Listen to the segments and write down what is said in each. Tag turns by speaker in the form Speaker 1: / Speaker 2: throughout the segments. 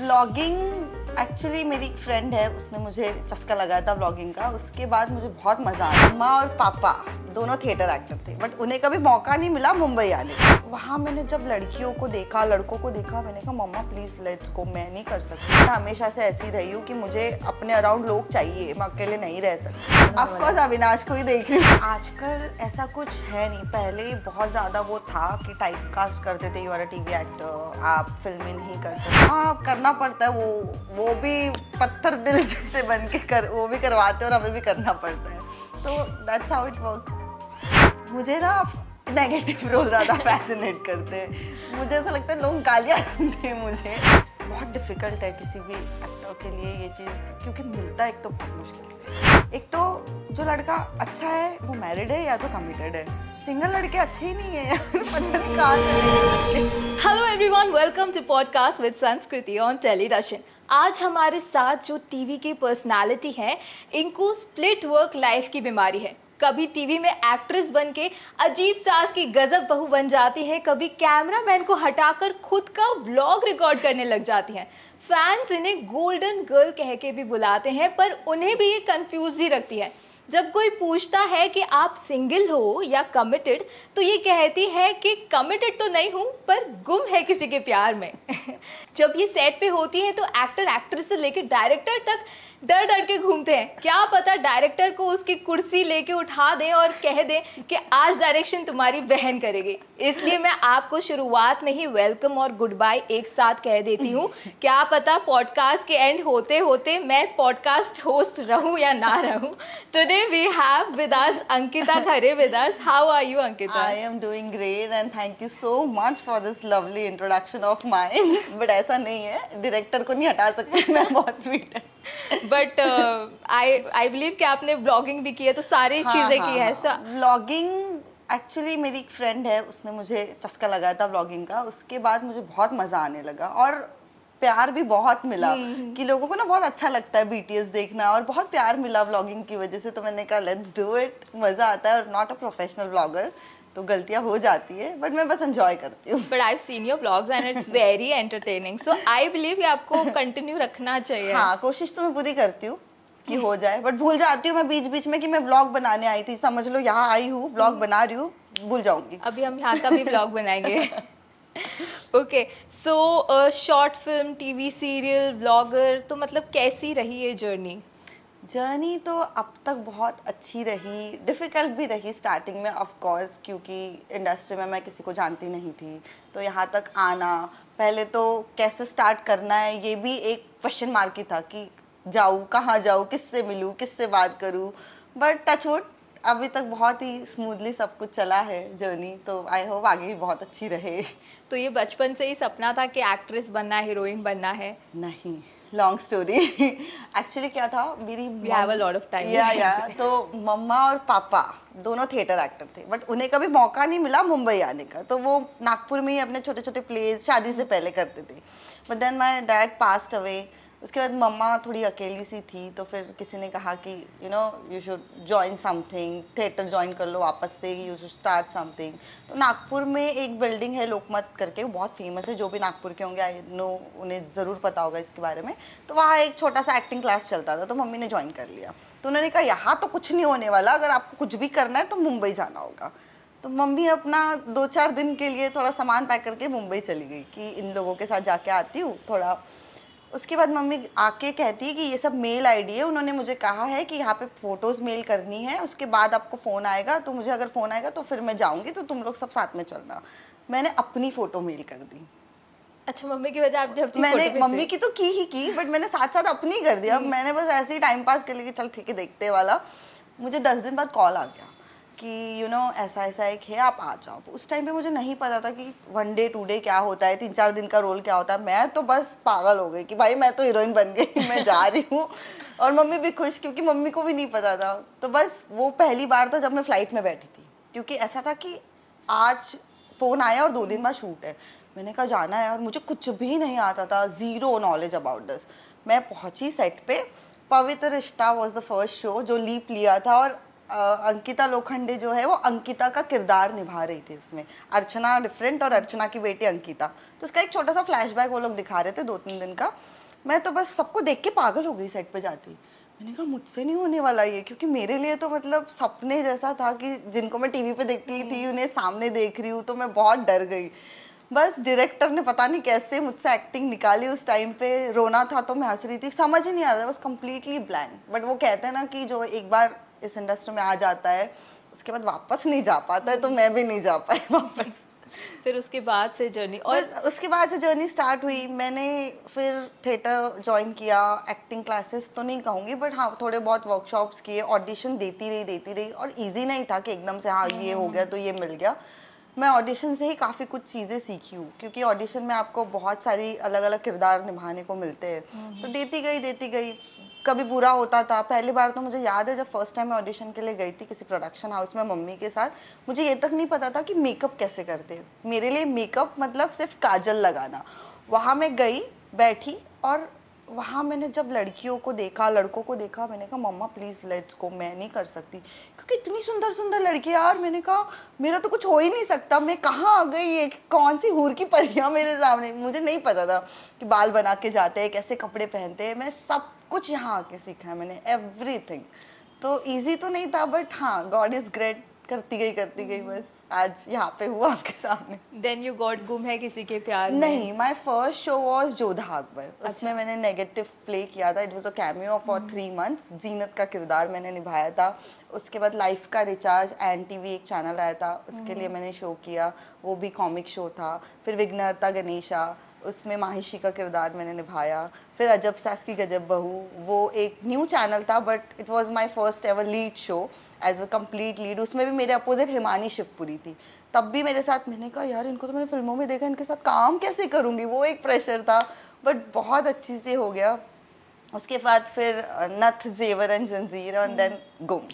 Speaker 1: Vlogging actually मेरी एक friend है, उसने मुझे चस्का लगाया था व्लॉगिंग का। उसके बाद मुझे बहुत मजा आया। माँ और पापा दोनों थिएटर एक्टर थे, बट उन्हें कभी मौका नहीं मिला मुंबई आने का। वहाँ मैंने जब लड़कियों को देखा, लड़कों को देखा, मैंने कहा मम्मा प्लीज लेट्स गो। मैं नहीं कर सकती। मैं हमेशा से ऐसी रही हूँ कि मुझे अपने अराउंड लोग चाहिए, मैं अकेले नहीं रह सकती। ऑफकोर्स अविनाश को ही देख रही हूँ। आजकल ऐसा कुछ है नहीं, पहले बहुत ज्यादा वो था कि टाइप कास्ट करते थे, you are a TV actor, आप फिल्में नहीं कर सकते। हाँ करना पड़ता है, वो भी पत्थर दिल जैसे बन के वो भी करवाते हैं और हमें भी करना पड़ता है। तो दैट्स हाउ इट वर्क्स। मुझे ना नेगेटिव रोल ज़्यादा फैसिनेट करते हैं। मुझे ऐसा लगता है लोग गालियाँ देते हैं मुझे। बहुत डिफिकल्ट है किसी भी एक्टर के लिए ये चीज़, क्योंकि मिलता है एक तो बहुत मुश्किल से। एक तो जो लड़का अच्छा है वो मैरिड है या तो कमिटेड है। सिंगल लड़के अच्छे ही नहीं है। पता नहीं कहाँ चले।
Speaker 2: Hello everyone, welcome to podcast with Sanskriti on Tele Darshan. आज हमारे साथ जो टीवी की पर्सनालिटी है, इनको स्प्लिट वर्क लाइफ की बीमारी है। कभी टीवी में एक्ट्रेस बन के अजीब सास की गजब बहू बन जाती है, कभी कैमरामैन को हटाकर खुद का व्लॉग रिकॉर्ड करने लग जाती हैं। फैंस इन्हें गोल्डन गर्ल कह के भी बुलाते हैं, पर उन्हें भी ये कंफ्यूज ही रखती है। जब कोई पूछता है कि आप सिंगल हो या कमिटेड, तो ये कहती है कि कमिटेड तो नहीं हूँ, पर गुम है किसी के प्यार में। जब ये सेट पे होती है तो एक्टर एक्ट्रेस से लेकर डायरेक्टर तक डर डर के घूमते हैं। क्या पता डायरेक्टर को उसकी कुर्सी लेके उठा दें और कह दें कि आज डायरेक्शन तुम्हारी बहन करेगी। इसलिए मैं आपको शुरुआत में ही वेलकम और गुड बाय एक साथ कह देती हूँ। क्या पता पॉडकास्ट के एंड होते होते मैं पॉडकास्ट होस्ट रहूँ या ना रहूँ। Today we have with us Ankita Khare with us. How are you Ankita?
Speaker 1: I am doing great and thank you so much for this lovely introduction of mine. But ऐसा नहीं है, डायरेक्टर को नहीं हटा सकती मैं, बहुत स्वीट है।
Speaker 2: बट आई बिलीव कि आपने ब्लॉगिंग भी की है, तो सारी चीजें की है।
Speaker 1: व्लॉगिंग एक्चुअली मेरी एक फ्रेंड है, उसने मुझे चस्का लगाया था व्लॉगिंग का। उसके बाद मुझे बहुत मजा आने लगा और प्यार भी बहुत मिला कि लोगों को ना बहुत अच्छा लगता है बीटीएस देखना, और बहुत प्यार मिला व्लॉगिंग की वजह से। तो मैंने कहा लेट्स डू इट, मजा आता है। और नॉट अ प्रोफेशनल व्लॉगर, तो गलतियां हो जाती है, बट मैं बस एंजॉय करती हूँ।
Speaker 2: But I have seen your vlogs and it's very entertaining, so I believe कि आपको कंटिन्यू रखना चाहिए।
Speaker 1: हाँ, कोशिश तो मैं पूरी करती हूँ कि हो जाए, बट भूल जाती हूँ मैं बीच बीच में कि मैं व्लॉग बनाने आई थी। समझ लो यहाँ आई हूँ, व्लॉग बना रही हूँ, भूल जाऊंगी।
Speaker 2: अभी हम यहाँ का भी व्लॉग बनाएंगे। Okay, so short film, TV serial, vlogger, तो मतलब कैसी रही ये जर्नी?
Speaker 1: जर्नी तो अब तक बहुत अच्छी रही, डिफ़िकल्ट भी रही स्टार्टिंग में ऑफ कोर्स, क्योंकि इंडस्ट्री में मैं किसी को जानती नहीं थी। तो यहाँ तक आना, पहले तो कैसे स्टार्ट करना है ये भी एक क्वेश्चन मार्क ही था कि जाऊँ कहाँ जाऊँ, किससे मिलूँ, किससे बात करूँ। बट टचवुड अभी तक बहुत ही स्मूथली सब कुछ चला है जर्नी, तो आई होप आगे भी बहुत अच्छी रहे।
Speaker 2: तो ये बचपन से ही सपना था कि एक्ट्रेस बनना है, हीरोइन बनना है?
Speaker 1: नहीं, लॉन्ग स्टोरी। एक्चुअली क्या था, मेरी
Speaker 2: We have a lot of time.
Speaker 1: या तो मम्मा और पापा दोनों थिएटर एक्टर थे, बट उन्हें कभी मौका नहीं मिला मुंबई आने का। तो वो नागपुर में ही अपने छोटे छोटे प्लेस शादी से पहले करते थे। But then my dad passed away. उसके बाद मम्मा थोड़ी अकेली सी थी, तो फिर किसी ने कहा कि you should join something, theatre join कर लो वापस से, यू शुड स्टार्ट समथिंग। तो नागपुर में एक बिल्डिंग है लोकमत करके, वो बहुत फेमस है, जो भी नागपुर के होंगे आई नो उन्हें ज़रूर पता होगा इसके बारे में। तो वहाँ एक छोटा सा एक्टिंग क्लास चलता था, तो मम्मी ने ज्वाइन कर लिया। तो उन्होंने कहा यहाँ तो कुछ नहीं होने वाला, अगर आपको कुछ भी करना है तो मुंबई जाना होगा। तो मम्मी अपना 2-4 दिन के लिए थोड़ा सामान पैक करके मुंबई चली गई कि इन लोगों के साथ जाके आती हूँ थोड़ा। उसके बाद मम्मी आके कहती है कि ये सब मेल आईडी है, उन्होंने मुझे कहा है कि यहाँ पे फ़ोटोज़ मेल करनी है, उसके बाद आपको फ़ोन आएगा, तो मुझे अगर फ़ोन आएगा तो फिर मैं जाऊँगी, तो तुम लोग सब साथ में चलना। मैंने अपनी फ़ोटो मेल कर दी।
Speaker 2: अच्छा, मम्मी की वजह आप जब
Speaker 1: मैंने मम्मी की तो की ही की, बट मैंने साथ साथ अपनी कर दिया। मैंने बस ऐसे ही टाइम पास कर लिया कि चल ठीक है देखते वाला। मुझे 10 दिन बाद कॉल आ गया कि ऐसा ऐसा एक है, आप आ जाओ। उस टाइम पे मुझे नहीं पता था कि 1 डे 2 डे क्या होता है, 3-4 दिन का रोल क्या होता है। मैं तो बस पागल हो गई कि भाई मैं तो हीरोइन बन गई, मैं जा रही हूँ। और मम्मी भी खुश, क्योंकि मम्मी को भी नहीं पता था। तो बस वो पहली बार था जब मैं फ्लाइट में बैठी थी, क्योंकि ऐसा था कि आज फ़ोन आया और 2 दिन बाद शूट है। मैंने कहा जाना है, और मुझे कुछ भी नहीं आता था, ज़ीरो नॉलेज अबाउट दिस। मैं पहुंची सेट पे, पवित्र रिश्ता वॉज द फर्स्ट शो जो लीप लिया था, और अंकिता लोखंडे जो है वो अंकिता का किरदार निभा रही थी उसमें, अर्चना डिफरेंट और अर्चना की बेटी अंकिता। तो उसका एक छोटा सा फ्लैशबैक वो लोग दिखा रहे थे 2-3 दिन का। मैं तो बस सबको देख के पागल हो गई सेट पे जाती। मैंने कहा मुझसे नहीं होने वाला ये, क्योंकि मेरे लिए तो मतलब सपने जैसा था कि जिनको मैं टीवी पे देखती थी उन्हें सामने देख रही हूँ, तो मैं बहुत डर गई। बस डायरेक्टर ने पता नहीं कैसे मुझसे एक्टिंग निकाली उस टाइम पे। रोना था तो मैं हंस रही थी, समझ ही नहीं आ रहा, बस कम्प्लीटली ब्लैंक। बट वो कहते हैं ना कि जो एक बार इस इंडस्ट्री में आ जाता है उसके बाद वापस नहीं जा पाता है, तो मैं भी नहीं जा पाई वापस।
Speaker 2: फिर उसके बाद से जर्नी, और
Speaker 1: बस उसके बाद से जर्नी स्टार्ट हुई। मैंने फिर थिएटर ज्वाइन किया, एक्टिंग क्लासेस तो नहीं कहूँगी बट हाँ थोड़े बहुत वर्कशॉप्स किए, ऑडिशन देती रही। और इजी नहीं था कि एकदम से हाँ ये हो गया तो ये मिल गया। मैं ऑडिशन से ही काफ़ी कुछ चीज़ें सीखी हूँ, क्योंकि ऑडिशन में आपको बहुत सारी अलग अलग किरदार निभाने को मिलते हैं। तो देती गई। कभी बुरा होता था। पहली बार तो मुझे याद है जब फर्स्ट टाइम मैं ऑडिशन के लिए गई थी किसी प्रोडक्शन हाउस में मम्मी के साथ, मुझे ये तक नहीं पता था कि मेकअप कैसे करते हैं। मेरे लिए मेकअप मतलब सिर्फ काजल लगाना। वहाँ मैं गई, बैठी, और वहाँ मैंने जब लड़कियों को देखा, लड़कों को देखा, मैंने कहा मम्मा प्लीज़ लेट्स गो, मैं नहीं कर सकती, क्योंकि इतनी सुंदर सुंदर लड़कियाँ। यार मैंने कहा मेरा तो कुछ हो ही नहीं सकता, मैं कहाँ आ गई, ये कौन सी हूर की परियाँ मेरे सामने। मुझे नहीं पता था कि बाल बना के जाते हैं, कैसे कपड़े पहनते हैं। मैं सब कुछ यहाँ आके सीखा है मैंने, एवरीथिंग। तो इजी तो नहीं था बट हाँ गॉड इज़ ग्रेट, करती गई बस आज यहाँ पे हुआ आपके सामने।
Speaker 2: देन यू गॉट गुम है किसी के प्यार में।
Speaker 1: नहीं, my first show was Jodha Akbar. उसमें मैंने नेगेटिव प्ले किया था। It was a cameo for 3 months. Zeenat का किरदार मैंने निभाया था। उसके बाद लाइफ का रिचार्ज एंड टीवी एक चैनल आया था, उसके लिए मैंने शो किया, वो भी कॉमिक शो था। फिर विघ्नहर्ता गणेशा, उसमें माहिशी का किरदार मैंने निभाया। फिर अजब सास की गजब बहू, वो एक न्यू चैनल था but it was my first ever lead show as a complete lead. उसमें भी मेरे अपोजिट हिमानी शिवपुरी थी। तब भी मेरे साथ, मैंने कहा यार इनको तो मैंने फिल्मों में देखा, इनके साथ काम कैसे करूँगी, वो एक प्रेशर था बट बहुत अच्छी से हो गया। उसके बाद फिर नथ, जेवर एंड जंजीर एंड देन गुम।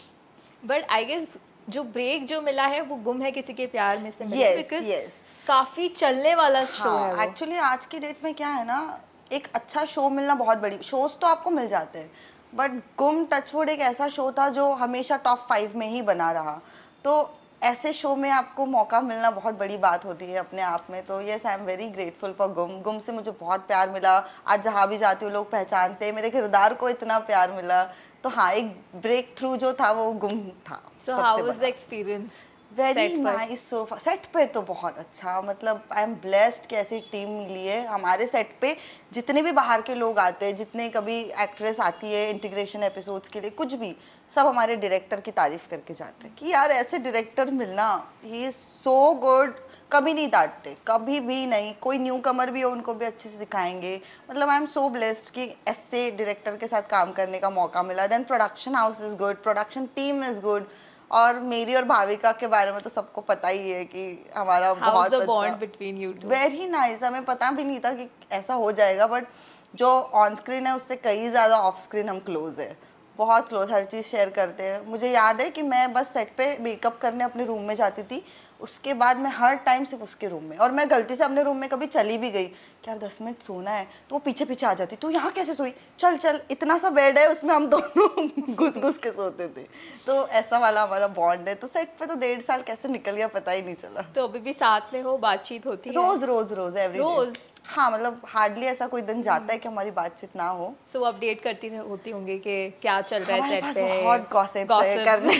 Speaker 2: बट आई गेस जो ब्रेक जो मिला है वो गुम है किसी के प्यार में से मिला,
Speaker 1: Yes,
Speaker 2: because
Speaker 1: yes.
Speaker 2: काफी चलने वाला शो है
Speaker 1: हाँ
Speaker 2: वो।
Speaker 1: एक्चुअली आज की डेट में क्या है ना, एक अच्छा शो मिलना बहुत बड़ी, शोज तो आपको मिल जाते हैं बट गुम टचवुड एक ऐसा शो था जो हमेशा टॉप 5 में ही बना रहा। तो ऐसे शो में आपको मौका मिलना बहुत बड़ी बात होती है अपने आप में। तो yes I am very grateful for गुम। गुम से मुझे बहुत प्यार मिला। आज जहाँ भी जाती हूँ लोग पहचानते हैं, मेरे किरदार को इतना प्यार मिला। तो हाँ एक ब्रेक थ्रू जो था वो गुम था।
Speaker 2: So how was the experience?
Speaker 1: Very nice. Sofa set पे तो बहुत अच्छा, मतलब आई एम ब्लेस्ड कि ऐसी टीम मिली है हमारे सेट पे। जितने भी बाहर के लोग आते हैं, जितने कभी एक्ट्रेस आती है इंटीग्रेशन एपिसोड्स के लिए, कुछ भी, सब हमारे डायरेक्टर की तारीफ करके जाते हैं कि यार ऐसे डायरेक्टर मिलना, ही इज सो गुड। कभी नहीं डांटते, कभी भी नहीं। कोई न्यू कमर भी हो उनको भी अच्छे से दिखाएंगे। मतलब आई एम सो ब्लेस्ड कि ऐसे डायरेक्टर के साथ काम करने का मौका मिला। Then production house is good, production team is good. और मेरी और भाविका के बारे में तो सबको पता ही है कि हमारा बहुत अच्छा
Speaker 2: bond between you two?
Speaker 1: Very nice. हमें पता भी नहीं था कि ऐसा हो जाएगा बट जो ऑन स्क्रीन है उससे कहीं ज़्यादा ऑफ स्क्रीन हम क्लोज है, बहुत क्लोज, हर चीज़ शेयर करते हैं। मुझे याद है कि मैं बस सेट पे मेकअप करने अपने रूम में जाती थी, उसके बाद मैं हर टाइम सिर्फ उसके रूम में। और मैं गलती से अपने रूम में कभी चली भी गई कि यार 10 मिनट सोना है, तो वो पीछे पीछे आ जाती, तो यहाँ कैसे सोई, चल चल, इतना सा बेड है उसमें हम दोनों घुस घुस के सोते थे। तो ऐसा वाला हमारा बॉन्ड है। तो सेट पे तो 1.5 साल कैसे निकल गया पता ही नहीं चला।
Speaker 2: तो अभी भी साथ में हो, बातचीत होती है?
Speaker 1: रोज रोज रोज एवरी
Speaker 2: रोज?
Speaker 1: हाँ, मतलब हार्डली ऐसा कोई दिन जाता है कि हमारी बातचीत ना हो।
Speaker 2: सो अपडेट करती होती होंगी कि क्या चल रहा है
Speaker 1: हमारे
Speaker 2: सेट
Speaker 1: पास
Speaker 2: पे?
Speaker 1: बहुत गॉसिप है करने।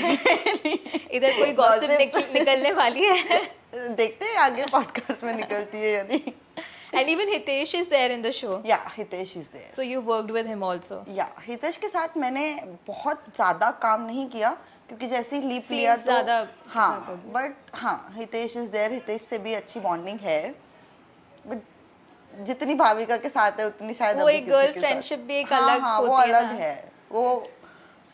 Speaker 2: इधर कोई गॉसिप निकलने वाली है?
Speaker 1: देखते हैं आगे पॉडकास्ट में निकलती है या नहीं।
Speaker 2: And even Hitesh is there in the show.
Speaker 1: Yeah Hitesh is there.
Speaker 2: So you worked with him also.
Speaker 1: या हितेश के साथ मैंने बहुत ज़्यादा काम नहीं किया क्योंकि जैसे ही लीप लिया तो
Speaker 2: ज़्यादा
Speaker 1: हाँ, बट हाँ हितेश इज देयर। हितेश से भी अच्छी बॉन्डिंग है बट जितनी भाविका के साथ है उतनी शायद
Speaker 2: वो
Speaker 1: अभी
Speaker 2: एक
Speaker 1: किसी
Speaker 2: गर्ल
Speaker 1: के
Speaker 2: फ्रेंडशिप
Speaker 1: साथ।
Speaker 2: भी एक
Speaker 1: हाँ,
Speaker 2: अलग
Speaker 1: हाँ, वो
Speaker 2: होती है
Speaker 1: अलग
Speaker 2: ना।
Speaker 1: है। वो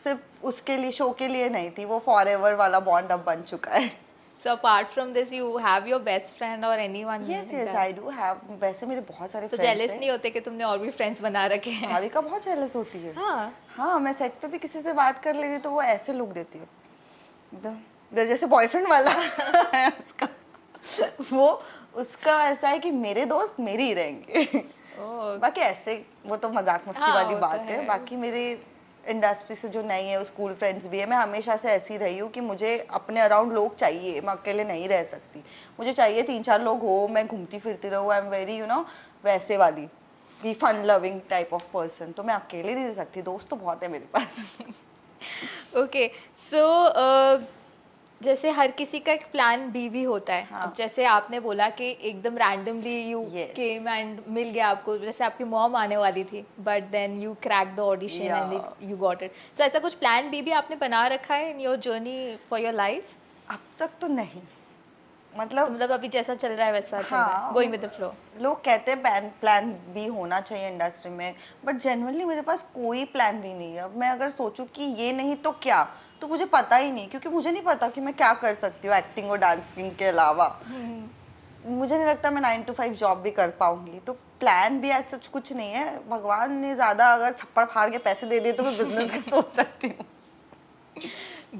Speaker 1: सिर्फ उसके लिए, शो के लिए नहीं थी, वो फॉरएवर वाला बॉन्ड अब बन चुका है।
Speaker 2: So apart from this, you have your best friend or anyone?
Speaker 1: Yes
Speaker 2: like
Speaker 1: yes
Speaker 2: that?
Speaker 1: I do have. वैसे मेरे बहुत सारे
Speaker 2: तो
Speaker 1: फ्रेंड्स
Speaker 2: जेलस
Speaker 1: हैं।
Speaker 2: नहीं होते कि तुमने और भी फ्रेंड्स बना रखे हैं?
Speaker 1: भाविका बहुत जेलस होती है।
Speaker 2: हाँ।
Speaker 1: हाँ, मैं सेट पे भी किसी से बात कर लेती तो वो ऐसे लुक देती है एकदम जैसे बॉयफ्रेंड वाला है उसका। वो उसका ऐसा है कि मेरे दोस्त मेरे ही रहेंगे।
Speaker 2: ओह,
Speaker 1: बाकी ऐसे वो तो मजाक मस्ती
Speaker 2: हाँ,
Speaker 1: वाली
Speaker 2: वो तो
Speaker 1: बात है।
Speaker 2: है।
Speaker 1: बाकी मेरे इंडस्ट्री से जो नहीं है, वो स्कूल फ्रेंड्स भी है, मैं हमेशा से ऐसी रही हूँ कि मुझे अपने अराउंड लोग चाहिए, मैं अकेले नहीं रह सकती, मुझे चाहिए 3-4 लोग हो, मैं घूमती फिरती रहूँ, आई एम वेरी वैसे वाली कि fun loving type of person, तो मैं अकेले नहीं रह सकती, दोस्त तो बहुत है मेरे पास।
Speaker 2: ओके, सो जैसे हर किसी का एक प्लान बी भी होता है।
Speaker 1: हाँ।
Speaker 2: अब जैसे आपने बोला कि एकदम randomly you
Speaker 1: Yes.
Speaker 2: Came and मिल गया आपको, जैसे आपकी मॉम आने वाली थी but then you crack the audition
Speaker 1: Yeah.
Speaker 2: And you got it. So ऐसा कुछ प्लान बी भी आपने बना रखा है in your journey for your life?
Speaker 1: अब तक तो नहीं,
Speaker 2: तो
Speaker 1: मतलब
Speaker 2: मतलब अभी जैसा चल रहा है वैसा चल रहा है,
Speaker 1: हाँ,
Speaker 2: गोइंग विद द फ्लो।
Speaker 1: लोग कहते हैं प्लान बी होना चाहिए इंडस्ट्री में, बट जनरली मेरे पास कोई प्लान बी नहीं है। अब मैं अगर सोचूं कि ये नहीं तो क्या, तो मुझे पता ही नहीं, क्योंकि मुझे नहीं पता कि मैं क्या कर सकती हूँ एक्टिंग और डांसिंग के अलावा। मुझे नहीं लगता मैं 9 to 5 जॉब भी कर पाऊंगी, तो प्लान भी ऐसा कुछ नहीं है। भगवान ने ज़्यादा अगर छप्पड़ फाड़ के पैसे दे दिए तो मैं बिजनेस का सोच सकती हूँ।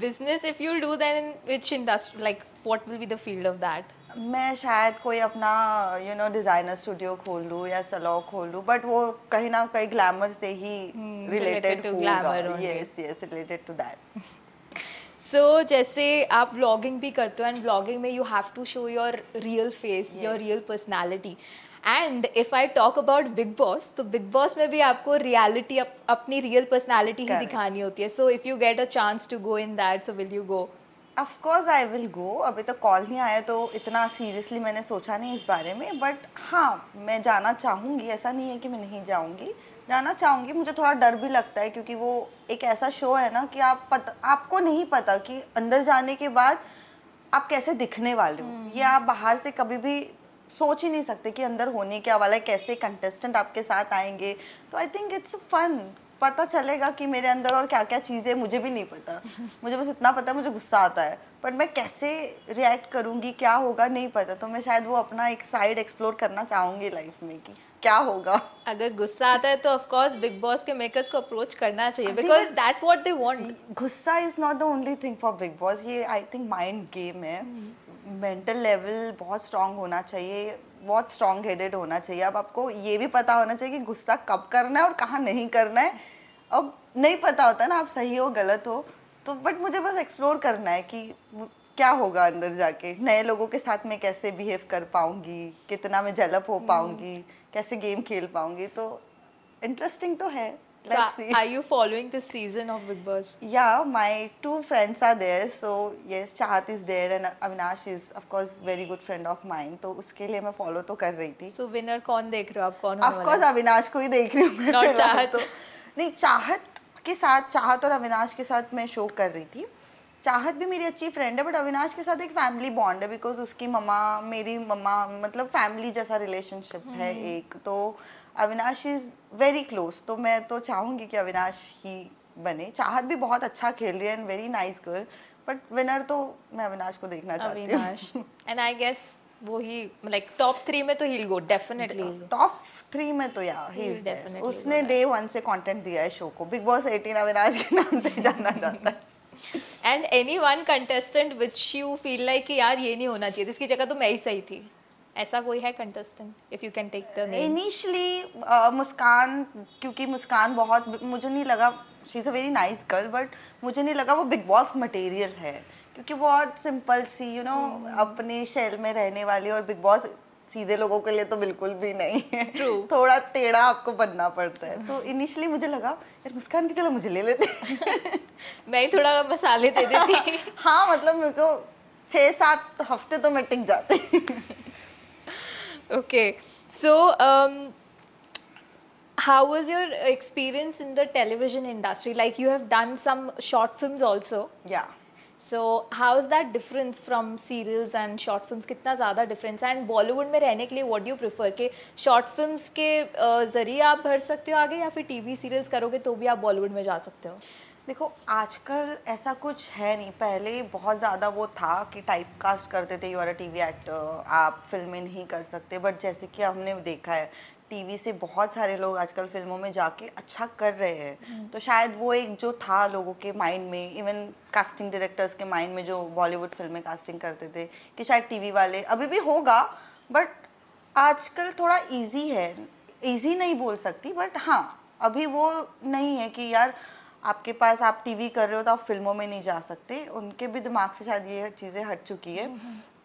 Speaker 2: Business if you do then in which industry, like what will be the field of that?
Speaker 1: मैं शायद कोई अपना डिज़ाइनर स्टूडियो खोल लूँ या सलॉन खोल लूँ, बट वो कहीं ना कहीं ग्लैमर से ही
Speaker 2: related
Speaker 1: रिलेटेड
Speaker 2: to
Speaker 1: होगा।
Speaker 2: glamour only.
Speaker 1: Yes yes, related to that.
Speaker 2: So जैसे आप व्लॉगिंग भी करते हो एंड व्लॉगिंग में you have to show your real face, your real personality. And if I talk about Bigg Boss, तो Bigg Boss में भी आपको रियलिटी अपनी रियल पर्सनालिटी ही
Speaker 1: Correct.
Speaker 2: दिखानी होती है। So if you get a chance to go in that, so will you go?
Speaker 1: Of course I will go. अभी तक कॉल नहीं आया तो इतना सीरियसली मैंने सोचा नहीं इस बारे में, बट हाँ मैं जाना चाहूँगी, ऐसा नहीं है कि मैं नहीं जाऊँगी, जाना चाहूँगी। मुझे थोड़ा डर भी लगता है क्योंकि वो एक ऐसा शो है ना कि आपको नहीं पता कि अंदर जाने के बाद आप कैसे दिखने वाले हो, ये आप बाहर से कभी भी सोच ही नहीं सकते कि अंदर होने क्या वाला है, कैसे कंटेस्टेंट आपके साथ आएंगे। तो आई थिंक इट्स फन, पता चलेगा कि मेरे अंदर और क्या क्या चीज़ें, मुझे भी नहीं पता। मुझे बस इतना पता है मुझे गुस्सा आता है, पर मैं कैसे रिएक्ट करूँगी, क्या होगा नहीं पता। तो मैं शायद वो अपना एक साइड एक्सप्लोर करना चाहूँगी लाइफ में कि क्या होगा।
Speaker 2: अगर गुस्सा आता है तो ऑफ कोर्स बिग बॉस के मेकर्स को अप्रोच करना चाहिए, because that's what they want.
Speaker 1: गुस्सा is not the only thing for Bigg Boss, ये आई थिंक माइंड गेम है। मेंटल लेवल बहुत स्ट्रांग होना चाहिए, बहुत स्ट्रांग हेडेड होना चाहिए। अब आपको ये भी पता होना चाहिए कि गुस्सा कब करना है और कहाँ नहीं करना है। अब नहीं पता होता ना आप सही हो गलत हो, तो बट मुझे बस एक्सप्लोर करना है कि क्या होगा अंदर जाके, नए लोगों के साथ मैं कैसे बिहेव कर पाऊंगी, कितना मैं डेवलप हो पाऊंगी, कैसे गेम खेल पाऊंगी। तो इंटरेस्टिंग तो है। Let's see.
Speaker 2: Are you following this season of Big Boss?
Speaker 1: Yeah, my 2 friends are there. So yes, Chahat is there and Avinash is of course very good friend of mine. तो उसके लिए मैं follow तो कर रही थी।
Speaker 2: So winner कौन देख रहे हो आप, कौन होने
Speaker 1: Of
Speaker 2: वाला
Speaker 1: course अविनाश को ही देख रही हूँ मैं।
Speaker 2: Not
Speaker 1: फिलहाल
Speaker 2: चाहत।
Speaker 1: तो नहीं, चाहत और अविनाश के साथ मैं शो कर रही थी। चाहत भी मेरी अच्छी फ्रेंड है, बट अविनाश के साथ एक फैमिली बॉन्ड है, बिकॉज उसकी मम्मा मेरी मम्मा, मतलब फैमिली जैसा रिलेशनशिप है एक। तो अविनाश इज़ वेरी क्लोज, तो मैं तो चाहूँगी कि अविनाश ही बने। चाहत भी बहुत अच्छा खेल रही है and very nice girl, but winner तो मैं अविनाश को देखना चाहती हूँ।
Speaker 2: अविनाश, एंड आई गेस वो ही लाइक टॉप 3 में तो he'll go, definitely he'll go.
Speaker 1: Top 3 में तो या ही
Speaker 2: He'll
Speaker 1: इज देयर।
Speaker 2: definitely
Speaker 1: उसने
Speaker 2: go
Speaker 1: डे 1 से कंटेंट दिया है शो को। बिग बॉस 18 अविनाश के नाम से जाना जाता है।
Speaker 2: And any one contestant which you feel like कि यार ये नहीं होना चाहिए, इसकी जगह तो मैं ही सही थी, ऐसा कोई है contestant if you can take the name?
Speaker 1: Initially Muskan, क्योंकि मुस्कान बहुत, मुझे नहीं लगा, she is a very nice girl, but मुझे नहीं लगा वो बिग बॉस मटेरियल है, क्योंकि बहुत सिंपल सी अपने शेल में रहने वाली, और बिग बॉस सीधे लोगों के लिए तो बिल्कुल भी नहीं है।
Speaker 2: True.
Speaker 1: थोड़ा टेढ़ा आपको बनना पड़ता है। तो इनिशियली मुझे लगा यार मुस्कान की, चलो मुझे ले लेते।
Speaker 2: मैं ही थोड़ा मसाले दे देती।
Speaker 1: हाँ मतलब मेरे को 6-7 हफ्ते तो मैं टिक जाती।
Speaker 2: Okay, so how was your experience in the television industry? Like you have done some short films also.
Speaker 1: या
Speaker 2: So how is that difference from serials and short films? कितना ज़्यादा difference है? And Bollywood में रहने के लिए what do you prefer? कि short films के ज़रिए आप बढ़ सकते हो आगे, या फिर TV सीरियल्स करोगे तो भी आप Bollywood में जा सकते हो?
Speaker 1: देखो आजकल ऐसा कुछ है नहीं, पहले बहुत ज़्यादा वो था कि टाइप कास्ट करते थे, you are a TV actor, आप फिल्में नहीं कर सकते। बट जैसे कि हमने देखा है टीवी से बहुत सारे लोग आजकल फिल्मों में जाके अच्छा कर रहे हैं। तो शायद वो एक जो था लोगों के माइंड में, इवन कास्टिंग डायरेक्टर्स के माइंड में, जो बॉलीवुड फिल्में कास्टिंग करते थे, कि शायद टीवी वाले, अभी भी होगा बट आजकल थोड़ा इजी है। इजी नहीं बोल सकती, बट हाँ अभी वो नहीं है कि यार आपके पास आप टीवी कर रहे हो तो आप फिल्मों में नहीं जा सकते, उनके भी दिमाग से शायद ये चीज़ें हट चुकी है।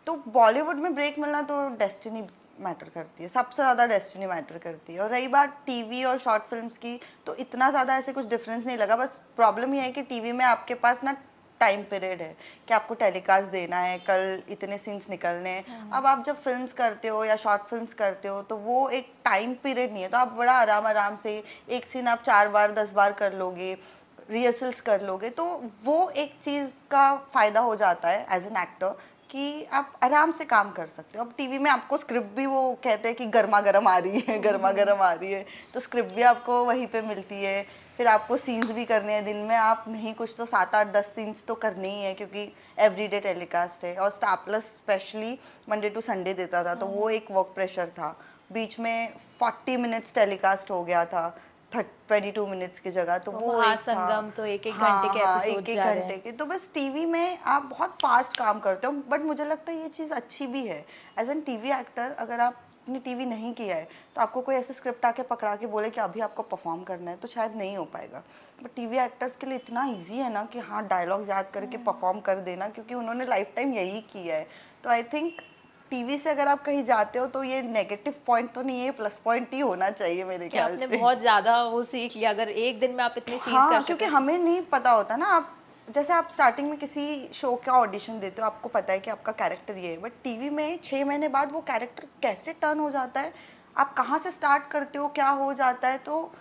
Speaker 1: तो बॉलीवुड में ब्रेक मिलना तो डेस्टिनी मैटर करती है, सबसे ज़्यादा डेस्टिनी मैटर करती है। और रही बात टीवी और शॉर्ट फिल्म्स की, तो इतना ज़्यादा ऐसे कुछ डिफरेंस नहीं लगा। बस प्रॉब्लम ये है कि टीवी में आपके पास ना टाइम पीरियड है कि आपको टेलीकास्ट देना है, कल इतने सीन्स निकलने हैं। अब आप जब फिल्म्स करते हो या शॉर्ट फिल्म्स करते हो तो वो एक टाइम पीरियड नहीं है, तो आप बड़ा आराम आराम से एक सीन आप 4 बार 10 बार कर लोगे, रिहर्सल्स कर लोगे, तो वो एक चीज़ का फ़ायदा हो जाता है एज एन एक्टर कि आप आराम से काम कर सकते हो। अब टीवी में आपको स्क्रिप्ट भी वो कहते हैं कि गर्मा गर्म आ रही है, गर्मा गर्म आ रही है, तो स्क्रिप्ट भी आपको वहीं पे मिलती है। फिर आपको सीन्स भी करने हैं, दिन में आप नहीं कुछ तो 7 8 10 सीन्स तो करने ही है, क्योंकि एवरीडे टेलीकास्ट है। और Star Plus specially Monday to Sunday देता था, तो वो एक वर्क प्रेशर था। बीच में 40 मिनट्स टेलीकास्ट हो गया था 22 मिनट्स की जगह, तो वो एक था।
Speaker 2: महासंगम तो एक
Speaker 1: हाँ,
Speaker 2: घंटे के
Speaker 1: हाँ,
Speaker 2: एपिसोड
Speaker 1: एक
Speaker 2: जा रहे
Speaker 1: घंटे
Speaker 2: हैं।
Speaker 1: के। तो बस टीवी में आप बहुत फास्ट काम करते हो, बट मुझे लगता है ये चीज़ अच्छी भी है। एज एन टीवी एक्टर, अगर आपने टीवी नहीं किया है तो आपको कोई ऐसे स्क्रिप्ट आके पकड़ा के बोले कि अभी आपको परफॉर्म करना है, तो शायद नहीं हो पाएगा। बट टीवी एक्टर्स के लिए इतना ईजी है ना कि हाँ, डायलॉग्स याद करके परफॉर्म कर देना, क्योंकि उन्होंने लाइफ टाइम यही किया है। तो आई थिंक टीवी से अगर आप कहीं जाते हो तो ये नेगेटिव पॉइंट तो नहीं है, प्लस पॉइंट ही होना चाहिए मेरे
Speaker 2: कि
Speaker 1: ख्याल
Speaker 2: आपने
Speaker 1: से।
Speaker 2: बहुत ज्यादा वो सीख लिया, अगर एक दिन में आप इतने सीन्स कर
Speaker 1: हाँ,
Speaker 2: सकते
Speaker 1: क्योंकि
Speaker 2: हैं।
Speaker 1: हमें नहीं पता होता ना। आप जैसे आप स्टार्टिंग में किसी शो का ऑडिशन देते हो, आपको पता है कि आपका कैरेक्टर ये है, बट टीवी में 6 महीने बाद वो कैरेक्टर कैसे टर्न हो जाता है, आप कहाँ से स्टार्ट करते हो, क्या हो जाता है। तो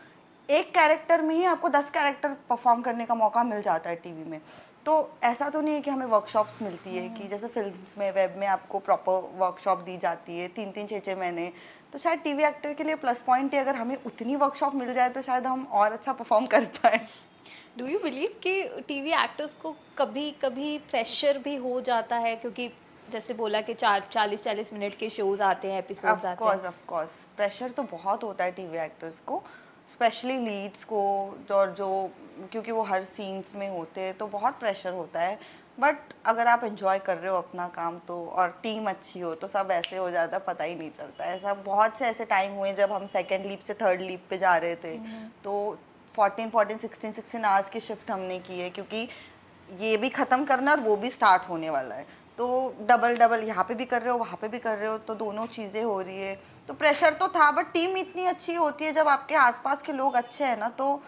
Speaker 1: एक कैरेक्टर में ही आपको 10 कैरेक्टर परफॉर्म करने का मौका मिल जाता है टीवी में। तो ऐसा तो नहीं है कि हमें वर्कशॉप्स मिलती है कि जैसे फिल्म्स में, वेब में आपको प्रॉपर वर्कशॉप दी जाती है 3 3 6 6 महीने। तो शायद टीवी एक्टर के लिए प्लस पॉइंट है, अगर हमें उतनी वर्कशॉप मिल जाए तो शायद हम और अच्छा परफॉर्म कर पाए।
Speaker 2: डू यू बिलीव कि टीवी एक्टर्स को कभी कभी प्रेशर भी हो जाता है, क्योंकि जैसे बोला कि 40 मिनट के शोज आते हैं, एपिसोड्स आते हैं।
Speaker 1: ऑफ कोर्स प्रेशर तो बहुत होता है टीवी एक्टर्स को, स्पेशली लीड्स को, जो क्योंकि वो हर सीन्स में होते हैं, तो बहुत प्रेशर होता है। बट अगर आप एंजॉय कर रहे हो अपना काम तो, और टीम अच्छी हो, तो सब ऐसे हो जाता है, पता ही नहीं चलता। ऐसा बहुत से ऐसे टाइम हुए जब हम सेकेंड लीप से थर्ड लीप पे जा रहे थे, तो 16 आवर्स की शिफ्ट हमने की है, क्योंकि ये भी ख़त्म करना और वो भी स्टार्ट होने वाला है। तो डबल डबल यहाँ पे भी कर रहे हो, वहाँ पे भी कर रहे हो, तो दोनों चीज़ें हो रही है। तो प्रेशर तो था, बट टीम इतनी अच्छी होती है, जब आपके आसपास के लोग अच्छे हैं ना, तो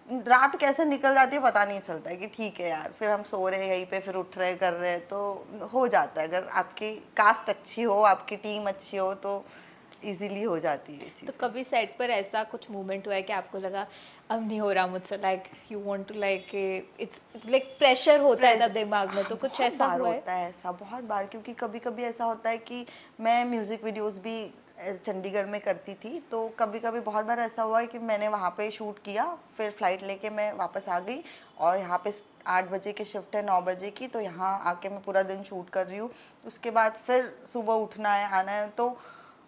Speaker 1: रात कैसे निकल जाती है पता नहीं चलता है कि ठीक है यार, फिर हम सो रहे हैं यहीं पे, फिर उठ रहे कर रहे हैं, तो हो जाता है। अगर आपकी कास्ट अच्छी हो, आपकी टीम अच्छी हो, तो इजीली हो जाती है ये
Speaker 2: तो
Speaker 1: चीज़।
Speaker 2: कभी सेट पर ऐसा कुछ मोमेंट हुआ है कि आपको लगा अब नहीं हो रहा मुझसे, like you want to, like it's like pressure होता है तब दिमाग में, तो कुछ
Speaker 1: बहुत
Speaker 2: ऐसा
Speaker 1: बार
Speaker 2: हुआ है?
Speaker 1: होता है ऐसा, बहुत बार, क्योंकि कभी कभी ऐसा होता है कि मैं म्यूज़िक वीडियोस भी चंडीगढ़ में करती थी, तो कभी कभी बहुत बार ऐसा हुआ है कि मैंने वहाँ पे शूट किया, फिर फ्लाइट लेके मैं वापस आ गई, और यहाँ पे 8 बजे की शिफ्ट है 9 बजे की, तो यहाँ आके मैं पूरा दिन शूट कर रही हूँ। उसके बाद फिर सुबह उठना है, आना है, तो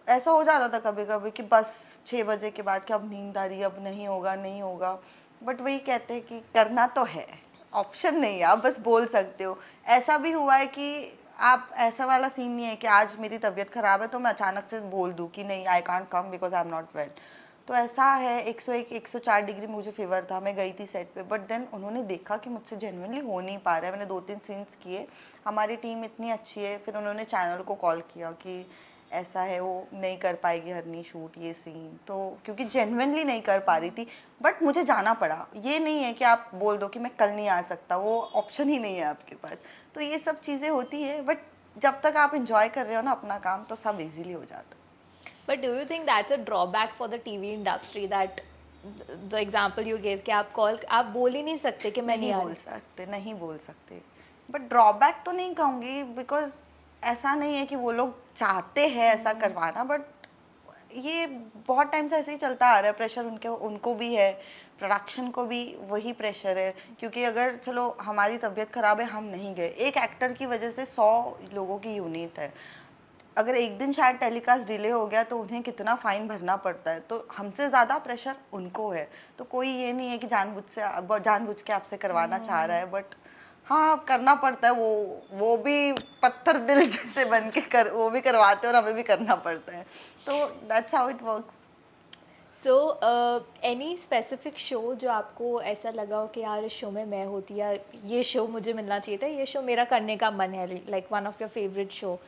Speaker 1: ऐसा हो जाता था कभी कभी कि बस 6 बजे के बाद कि अब नींद आ रही है, अब नहीं होगा नहीं होगा। बट वही कहते हैं कि करना तो है, ऑप्शन नहीं है, आप बस बोल सकते हो। ऐसा भी हुआ है कि आप, ऐसा वाला सीन नहीं है कि आज मेरी तबीयत ख़राब है तो मैं अचानक से बोल दूँ कि नहीं, I can't come because I am not well. तो ऐसा है, 101 104 डिग्री मुझे फीवर था, मैं गई थी सेट पे, बट देन उन्होंने देखा कि मुझसे जेन्युइनली हो नहीं पा रहा है। मैंने 2 3 सीन्स किए, हमारी टीम इतनी अच्छी है, फिर उन्होंने चैनल को कॉल किया कि ऐसा है, वो नहीं कर पाएगी हरनी शूट ये सीन, तो क्योंकि जेन्युइनली नहीं कर पा रही थी। बट मुझे जाना पड़ा, ये नहीं है कि आप बोल दो कि मैं कल नहीं आ सकता, वो ऑप्शन ही नहीं है आपके पास। तो ये सब चीज़ें होती है, बट जब तक आप इंजॉय कर रहे हो ना अपना काम, तो सब इजीली हो जाता है।
Speaker 2: But do you think that's a drawback for the TV industry, that the example you give कि आप बोल ही नहीं सकते कि मैं नहीं आ
Speaker 1: बोल
Speaker 2: रही?
Speaker 1: सकते, नहीं बोल सकते। बट ड्रॉबैक तो नहीं कहूँगी, बिकॉज ऐसा नहीं है कि वो लोग चाहते हैं ऐसा करवाना, बट ये बहुत टाइम से ऐसे ही चलता आ रहा है। प्रेशर उनके उनको भी है, प्रोडक्शन को भी वही प्रेशर है, क्योंकि अगर चलो हमारी तबीयत ख़राब है, हम नहीं गए, एक एक्टर की वजह से 100 लोगों की यूनिट है। अगर एक दिन शायद टेलीकास्ट डिले हो गया तो उन्हें कितना फ़ाइन भरना पड़ता है, तो हमसे ज़्यादा प्रेशर उनको है। तो कोई ये नहीं है कि जानबूझ के आपसे करवाना चाह रहा है, बट हाँ, करना पड़ता है। वो भी पत्थर दिल जैसे बन के वो भी करवाते हैं और हमें भी करना पड़ता है, तो that's how it works.
Speaker 2: So any specific show जो आपको ऐसा लगा हो कि यार इस शो में मैं होती, या ये शो मुझे मिलना चाहिए था, ये शो मेरा करने का मन है, like one of your favourite show?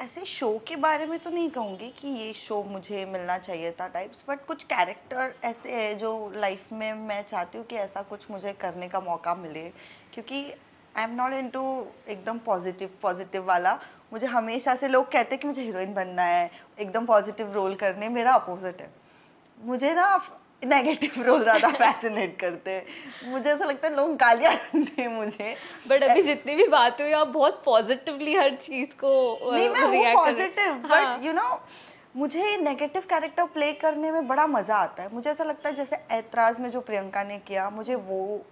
Speaker 1: ऐसे शो के बारे में तो नहीं कहूँगी कि ये शो मुझे मिलना चाहिए था टाइप्स, बट कुछ कैरेक्टर ऐसे हैं जो लाइफ में मैं चाहती हूँ कि ऐसा कुछ मुझे करने का मौका मिले, क्योंकि आई एम नॉट इनटू एकदम पॉजिटिव पॉजिटिव वाला। मुझे हमेशा से लोग कहते हैं कि मुझे हीरोइन बनना है, एकदम पॉजिटिव रोल करने, मेरा अपोजिट है। मुझे ना नेगेटिव रोल ज़्यादा फैसिनेट करते हैं। मुझे ऐसा लगता है लोग गालियाँ दें मुझे।
Speaker 2: बट अभी जितनी भी बात हुई आप बहुत पॉजिटिवली हर चीज को
Speaker 1: नहीं, मैं हूँ
Speaker 2: रिएक्ट कर
Speaker 1: पॉजिटिव, बट यू नो मुझे नेगेटिव कैरेक्टर प्ले करने में बड़ा मज़ा आता है। मुझे ऐसा लगता है जैसे ऐतराज़ में जो प्रियंका ने किया, मुझे वो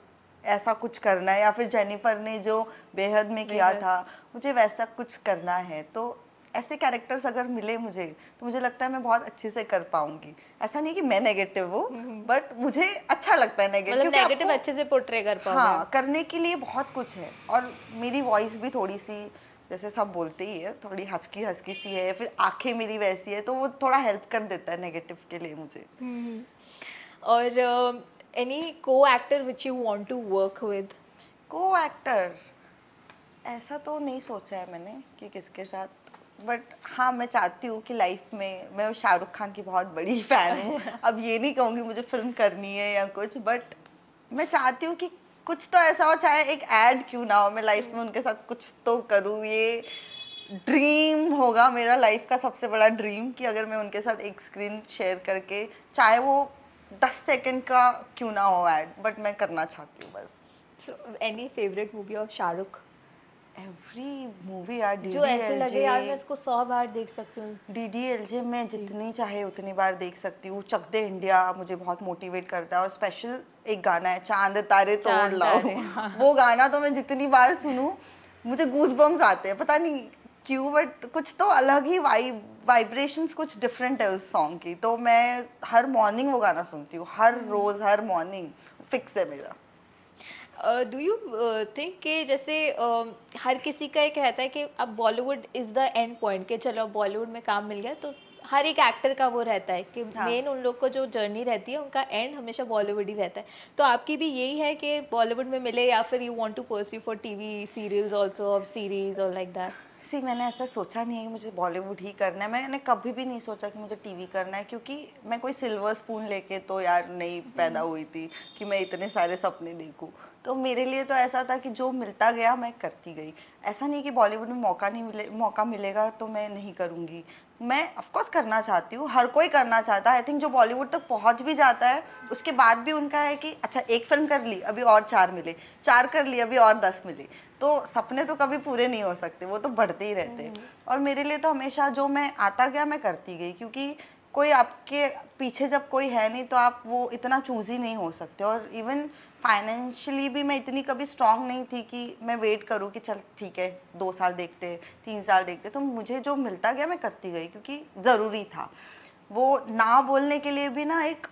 Speaker 1: ऐसा कुछ करना है, या फिर जेनिफर ने जो बेहद में किया था, मुझे वैसा कुछ करना है। तो ऐसे कैरेक्टर्स अगर मिले मुझे, तो मुझे लगता है मैं बहुत अच्छे से कर पाऊंगी। ऐसा नहीं कि मैं नेगेटिव हूँ, बट मुझे अच्छा लगता है नेगेटिव,
Speaker 2: मतलब नेगेटिव अच्छे से पोर्ट्रे कर पाओगे।
Speaker 1: हाँ, करने के लिए बहुत कुछ है। और मेरी वॉइस भी थोड़ी सी, जैसे सब बोलते ही है, थोड़ी हस्की हस्की सी है, फिर आंखें मेरी वैसी है, तो वो थोड़ा हेल्प कर देता है नेगेटिव के लिए मुझे।
Speaker 2: और any co actor which you want to work with?
Speaker 1: Co actor ऐसा तो नहीं सोचा है मैंने कि किसके साथ, बट हाँ, मैं चाहती हूँ कि लाइफ में, मैं शाहरुख खान की बहुत बड़ी फ़ैन हूँ। अब ये नहीं कहूँगी मुझे फिल्म करनी है या कुछ, बट मैं चाहती हूँ कि कुछ तो ऐसा हो, चाहे एक ऐड क्यों ना हो, मैं लाइफ में उनके साथ कुछ तो करूँ। ये ड्रीम होगा मेरा लाइफ का सबसे बड़ा ड्रीम, कि अगर मैं उनके साथ एक स्क्रीन शेयर करके, चाहे वो 10 सेकंड का क्यों ना हो ऐड, बट मैं करना चाहती हूँ बस।
Speaker 2: Any favourite movie of Shahrukh
Speaker 1: every movie यार,
Speaker 2: जो ऐसे लगे यार मैं इसको 100 बार देख सकती हूँ?
Speaker 1: DDLJ मैं जितनी चाहे उतनी बार देख सकती हूँ। चक दे इंडिया मुझे बहुत मोटिवेट करता है, और स्पेशल एक गाना है चांद तारे तोड़
Speaker 2: चांद
Speaker 1: लाओ,
Speaker 2: तारे, हाँ।
Speaker 1: वो गाना तो मैं जितनी बार सुनूं मुझे गूज़बम्स आते हैं, पता नहीं क्यों, बट कुछ तो अलग ही वाइब्रेशंस कुछ डिफरेंट है उस सॉन्ग की। तो मैं हर मॉर्निंग वो गाना सुनती हूँ, हर रोज़ हर मॉर्निंग फिक्स है मेरा।
Speaker 2: डू यू थिंक कि जैसे हर किसी का एक रहता है कि अब Bollywood is the end point, कि चलो अब बॉलीवुड में काम मिल गया, तो हर एक एक्टर का वो रहता है कि
Speaker 1: हाँ।
Speaker 2: मेन उन लोग को जो जर्नी रहती है उनका एंड हमेशा बॉलीवुड ही रहता है। तो आपकी भी यही है कि बॉलीवुड में मिले, या फिर you want to pursue for TV serials also, of series और लाइक दैट?
Speaker 1: सी, मैंने ऐसा सोचा नहीं है कि मुझे बॉलीवुड ही करना है। मैंने कभी भी नहीं सोचा कि मुझे टीवी करना है, क्योंकि मैं कोई सिल्वर स्पून लेके तो यार नहीं पैदा हुई थी कि मैं इतने सारे सपने देखूं। तो मेरे लिए तो ऐसा था कि जो मिलता गया मैं करती गई। ऐसा नहीं कि बॉलीवुड में मौका मिलेगा तो मैं नहीं करूँगी। मैं ऑफकोर्स करना चाहती हूँ, हर कोई करना चाहता है। आई थिंक जो बॉलीवुड तक पहुँच भी जाता है, उसके बाद भी उनका है कि अच्छा एक फिल्म कर ली, अभी और 4 मिले, 4 कर ली, अभी और 10 मिले। तो सपने तो कभी पूरे नहीं हो सकते, वो तो बढ़ते ही रहते हैं। और मेरे लिए तो हमेशा जो मैं आता गया मैं करती गई, क्योंकि कोई आपके पीछे जब कोई है नहीं, तो आप वो इतना चूज़ी नहीं हो सकते। और इवन फाइनेंशियली भी मैं इतनी कभी स्ट्रांग नहीं थी कि मैं वेट करूँ कि चल ठीक है 2 साल देखते हैं, 3 साल देखते। तो मुझे जो मिलता गया मैं करती गई, क्योंकि ज़रूरी था। वो ना बोलने के लिए भी ना एक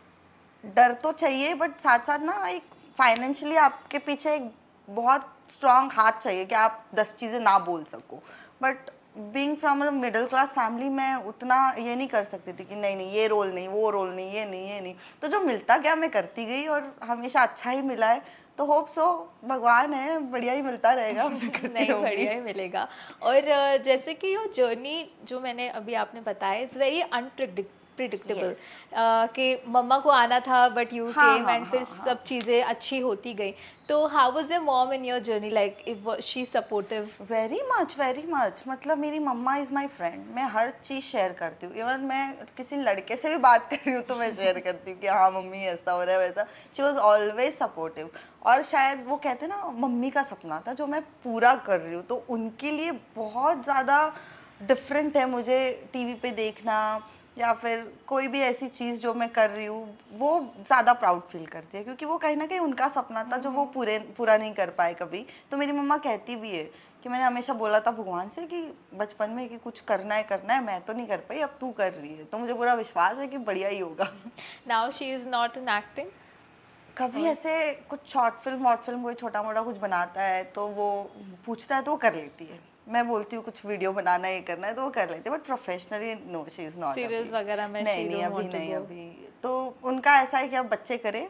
Speaker 1: डर तो चाहिए, बट साथ साथ ना एक फाइनेंशियली आपके पीछे एक बहुत स्ट्रांग हाथ चाहिए कि आप 10 चीज़ें ना बोल सको। But being from a middle class family, मैं उतना ये नहीं कर सकती थी कि नहीं नहीं ये रोल नहीं, वो रोल नहीं, ये नहीं। तो जो मिलता गया मैं करती गई, और हमेशा अच्छा ही मिला है। तो होप सो, भगवान है, बढ़िया ही मिलता रहेगा। मैं करती
Speaker 2: नहीं,
Speaker 1: रहूंगी।
Speaker 2: बढ़िया ही मिलेगा। और जैसे कि ये जर्नी जो मैंने अभी आपने बताया इज़ वेरी प्रिडिक्टेबल, कि मम्मा को आना था बट यू
Speaker 1: हाँ
Speaker 2: केम
Speaker 1: हाँ
Speaker 2: एंड फिर
Speaker 1: हाँ हाँ।
Speaker 2: सब चीज़ें अच्छी होती गई। तो how was your mom in your journey, like if she supportive?
Speaker 1: Very much. मतलब मेरी मम्मा इज़ माई फ्रेंड। मैं हर चीज़ शेयर करती हूँ। इवन मैं किसी लड़के से भी बात कर रही हूँ तो मैं शेयर करती हूँ कि हाँ मम्मी ऐसा हो रहा है वैसा। She was always supportive. और शायद वो कहते हैं ना, मम्मी का सपना था जो मैं पूरा कर रही हूँ, तो उनके लिए बहुत ज़्यादा डिफरेंट है मुझे टीवी पे देखना, या फिर कोई भी ऐसी चीज़ जो मैं कर रही हूँ, वो ज़्यादा प्राउड फील करती है, क्योंकि वो कहीं ना कहीं उनका सपना था जो वो पूरा नहीं कर पाए कभी। तो मेरी मम्मा कहती भी है कि मैंने हमेशा बोला था भगवान से कि बचपन में कि कुछ करना है, मैं तो नहीं कर पाई, अब तू कर रही है, तो मुझे पूरा विश्वास है कि बढ़िया ही होगा।
Speaker 2: Now she is not in acting?
Speaker 1: कभी ऐसे कुछ शॉर्ट फिल्म कोई छोटा मोटा कुछ बनाता है तो वो पूछता है तो वो कर लेती है। मैं बोलती हूँ कुछ वीडियो बनाना ये करना है तो वो कर लेते हैं, but professionally no, she is not.
Speaker 2: Serials वगैरह में
Speaker 1: नहीं नहीं, अभी नहीं, अभी तो उनका ऐसा है कि अब बच्चे करें,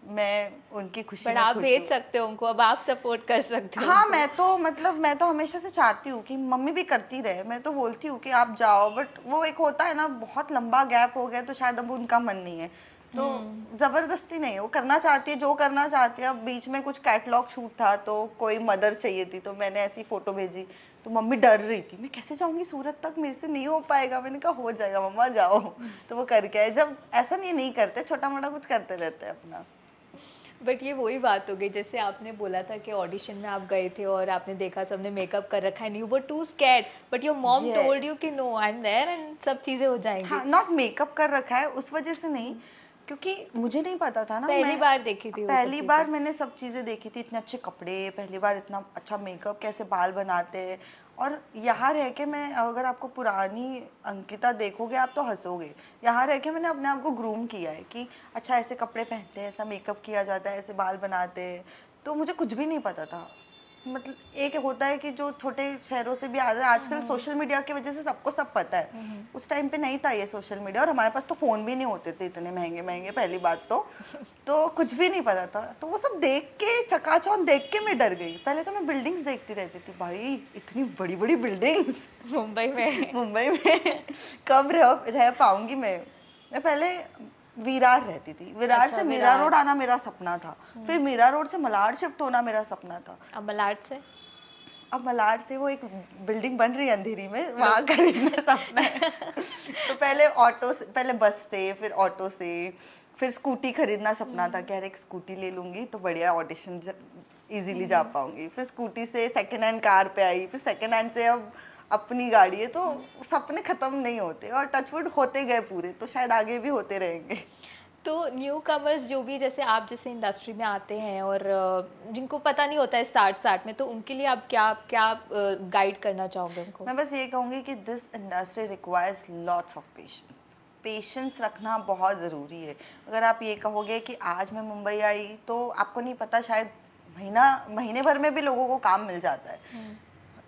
Speaker 1: मैं उनकी खुशी
Speaker 2: बट
Speaker 1: में
Speaker 2: आप
Speaker 1: खुश
Speaker 2: भेज
Speaker 1: हूँ।
Speaker 2: सकते हो उनको, अब आप सपोर्ट कर सकते हो
Speaker 1: हाँ,
Speaker 2: उनको।
Speaker 1: मैं तो मतलब मैं तो हमेशा से चाहती हूँ कि मम्मी भी करती रहे, मैं तो बोलती हूँ कि आप जाओ, बट वो एक होता है ना, बहुत लंबा गैप हो गया तो शायद अब उनका मन नहीं है, तो जबरदस्ती नहीं, वो करना चाहती है जो करना चाहती है। अब बीच में कुछ कैटलॉग शूट था तो कोई मदर चाहिए थी, तो मैंने ऐसी फोटो भेजी, तो मम्मी डर रही थी, मैं कैसे जाऊंगी सूरत तक, मेरे से नहीं हो पाएगा। मैंने कहा हो जाएगा मम्मा, जाओ। तो वो करके आए। जब ऐसा नहीं करते, छोटा मोटा कुछ करते रहते हैं अपना।
Speaker 2: बट ये वही बात हो गई, जैसे आपने बोला था कि ऑडिशन में आप गए थे और आपने देखा सबने मेकअप कर रखा है, you were too scared, but your mom told you
Speaker 1: yes,
Speaker 2: कि no I am there and सब चीज़ें हो जाएंगी।
Speaker 1: हाँ, नॉट मेकअप कर रखा है उस वजह से नहीं, क्योंकि मुझे नहीं पता था ना।
Speaker 2: पहली
Speaker 1: मैं
Speaker 2: बार देखी थी वो सब
Speaker 1: पहली
Speaker 2: चीज़ें।
Speaker 1: बार मैंने सब चीज़ें देखी थी, इतने अच्छे कपड़े, पहली बार इतना अच्छा मेकअप, कैसे बाल बनाते हैं। और यहाँ रह के मैं, अगर आपको पुरानी अंकिता देखोगे आप तो हंसोगे। यहाँ रह के मैंने अपने आप को ग्रूम किया है कि अच्छा ऐसे कपड़े पहनते हैं, ऐसा मेकअप किया जाता है, ऐसे बाल बनाते हैं, तो मुझे कुछ भी नहीं पता था। मतलब एक होता है कि जो छोटे शहरों से भी आ रहा है आजकल, सोशल मीडिया की वजह से सबको सब पता है। उस टाइम पे नहीं था ये सोशल मीडिया, और हमारे पास तो फ़ोन भी नहीं होते थे इतने महंगे महंगे, पहली बात तो कुछ भी नहीं पता था। तो वो सब देख के, चकाचौंध देख के मैं डर गई। पहले तो मैं बिल्डिंग्स देखती रहती थी, भाई इतनी बड़ी बड़ी बिल्डिंग्स
Speaker 2: मुंबई में।
Speaker 1: मुंबई में कब रह पाऊंगी मैं पहले विरार रहती थी, विरार
Speaker 2: अच्छा,
Speaker 1: से मीरा
Speaker 2: विरार।
Speaker 1: रोड आना मेरा सपना था, फिर मीरा रोड से मलाड शिफ्ट होना मेरा सपना था।
Speaker 2: अब मलाड से।
Speaker 1: अब मलाड से वो एक बिल्डिंग बन रही है अंधेरी में, वहाँ खरीदना सपना है। तो पहले ऑटो से, पहले बस से, फिर ऑटो से, फिर स्कूटी खरीदना सपना था कि यार एक स्कूटी ले लूंगी तो बढ़िया ऑडिशन इजीली जा पाऊंगी। फिर स्कूटी से सेकंड हैंड कार पे आई, फिर सेकंड हैंड से अब अपनी गाड़ी है। तो सपने खत्म नहीं होते, और टचवुड होते गए पूरे, तो शायद आगे भी होते रहेंगे।
Speaker 2: तो न्यू कमर्स जो भी, जैसे आप जैसे इंडस्ट्री में आते हैं और जिनको पता नहीं होता है साठ साठ में, तो उनके लिए आप क्या क्या गाइड करना चाहोगे उनको?
Speaker 1: मैं बस ये कहूँगी कि this industry requires lots of patience. Patience रखना बहुत ज़रूरी है। अगर आप ये कहोगे कि आज मैं मुंबई आई, तो आपको नहीं पता, शायद महीने भर में भी लोगों को काम मिल जाता है।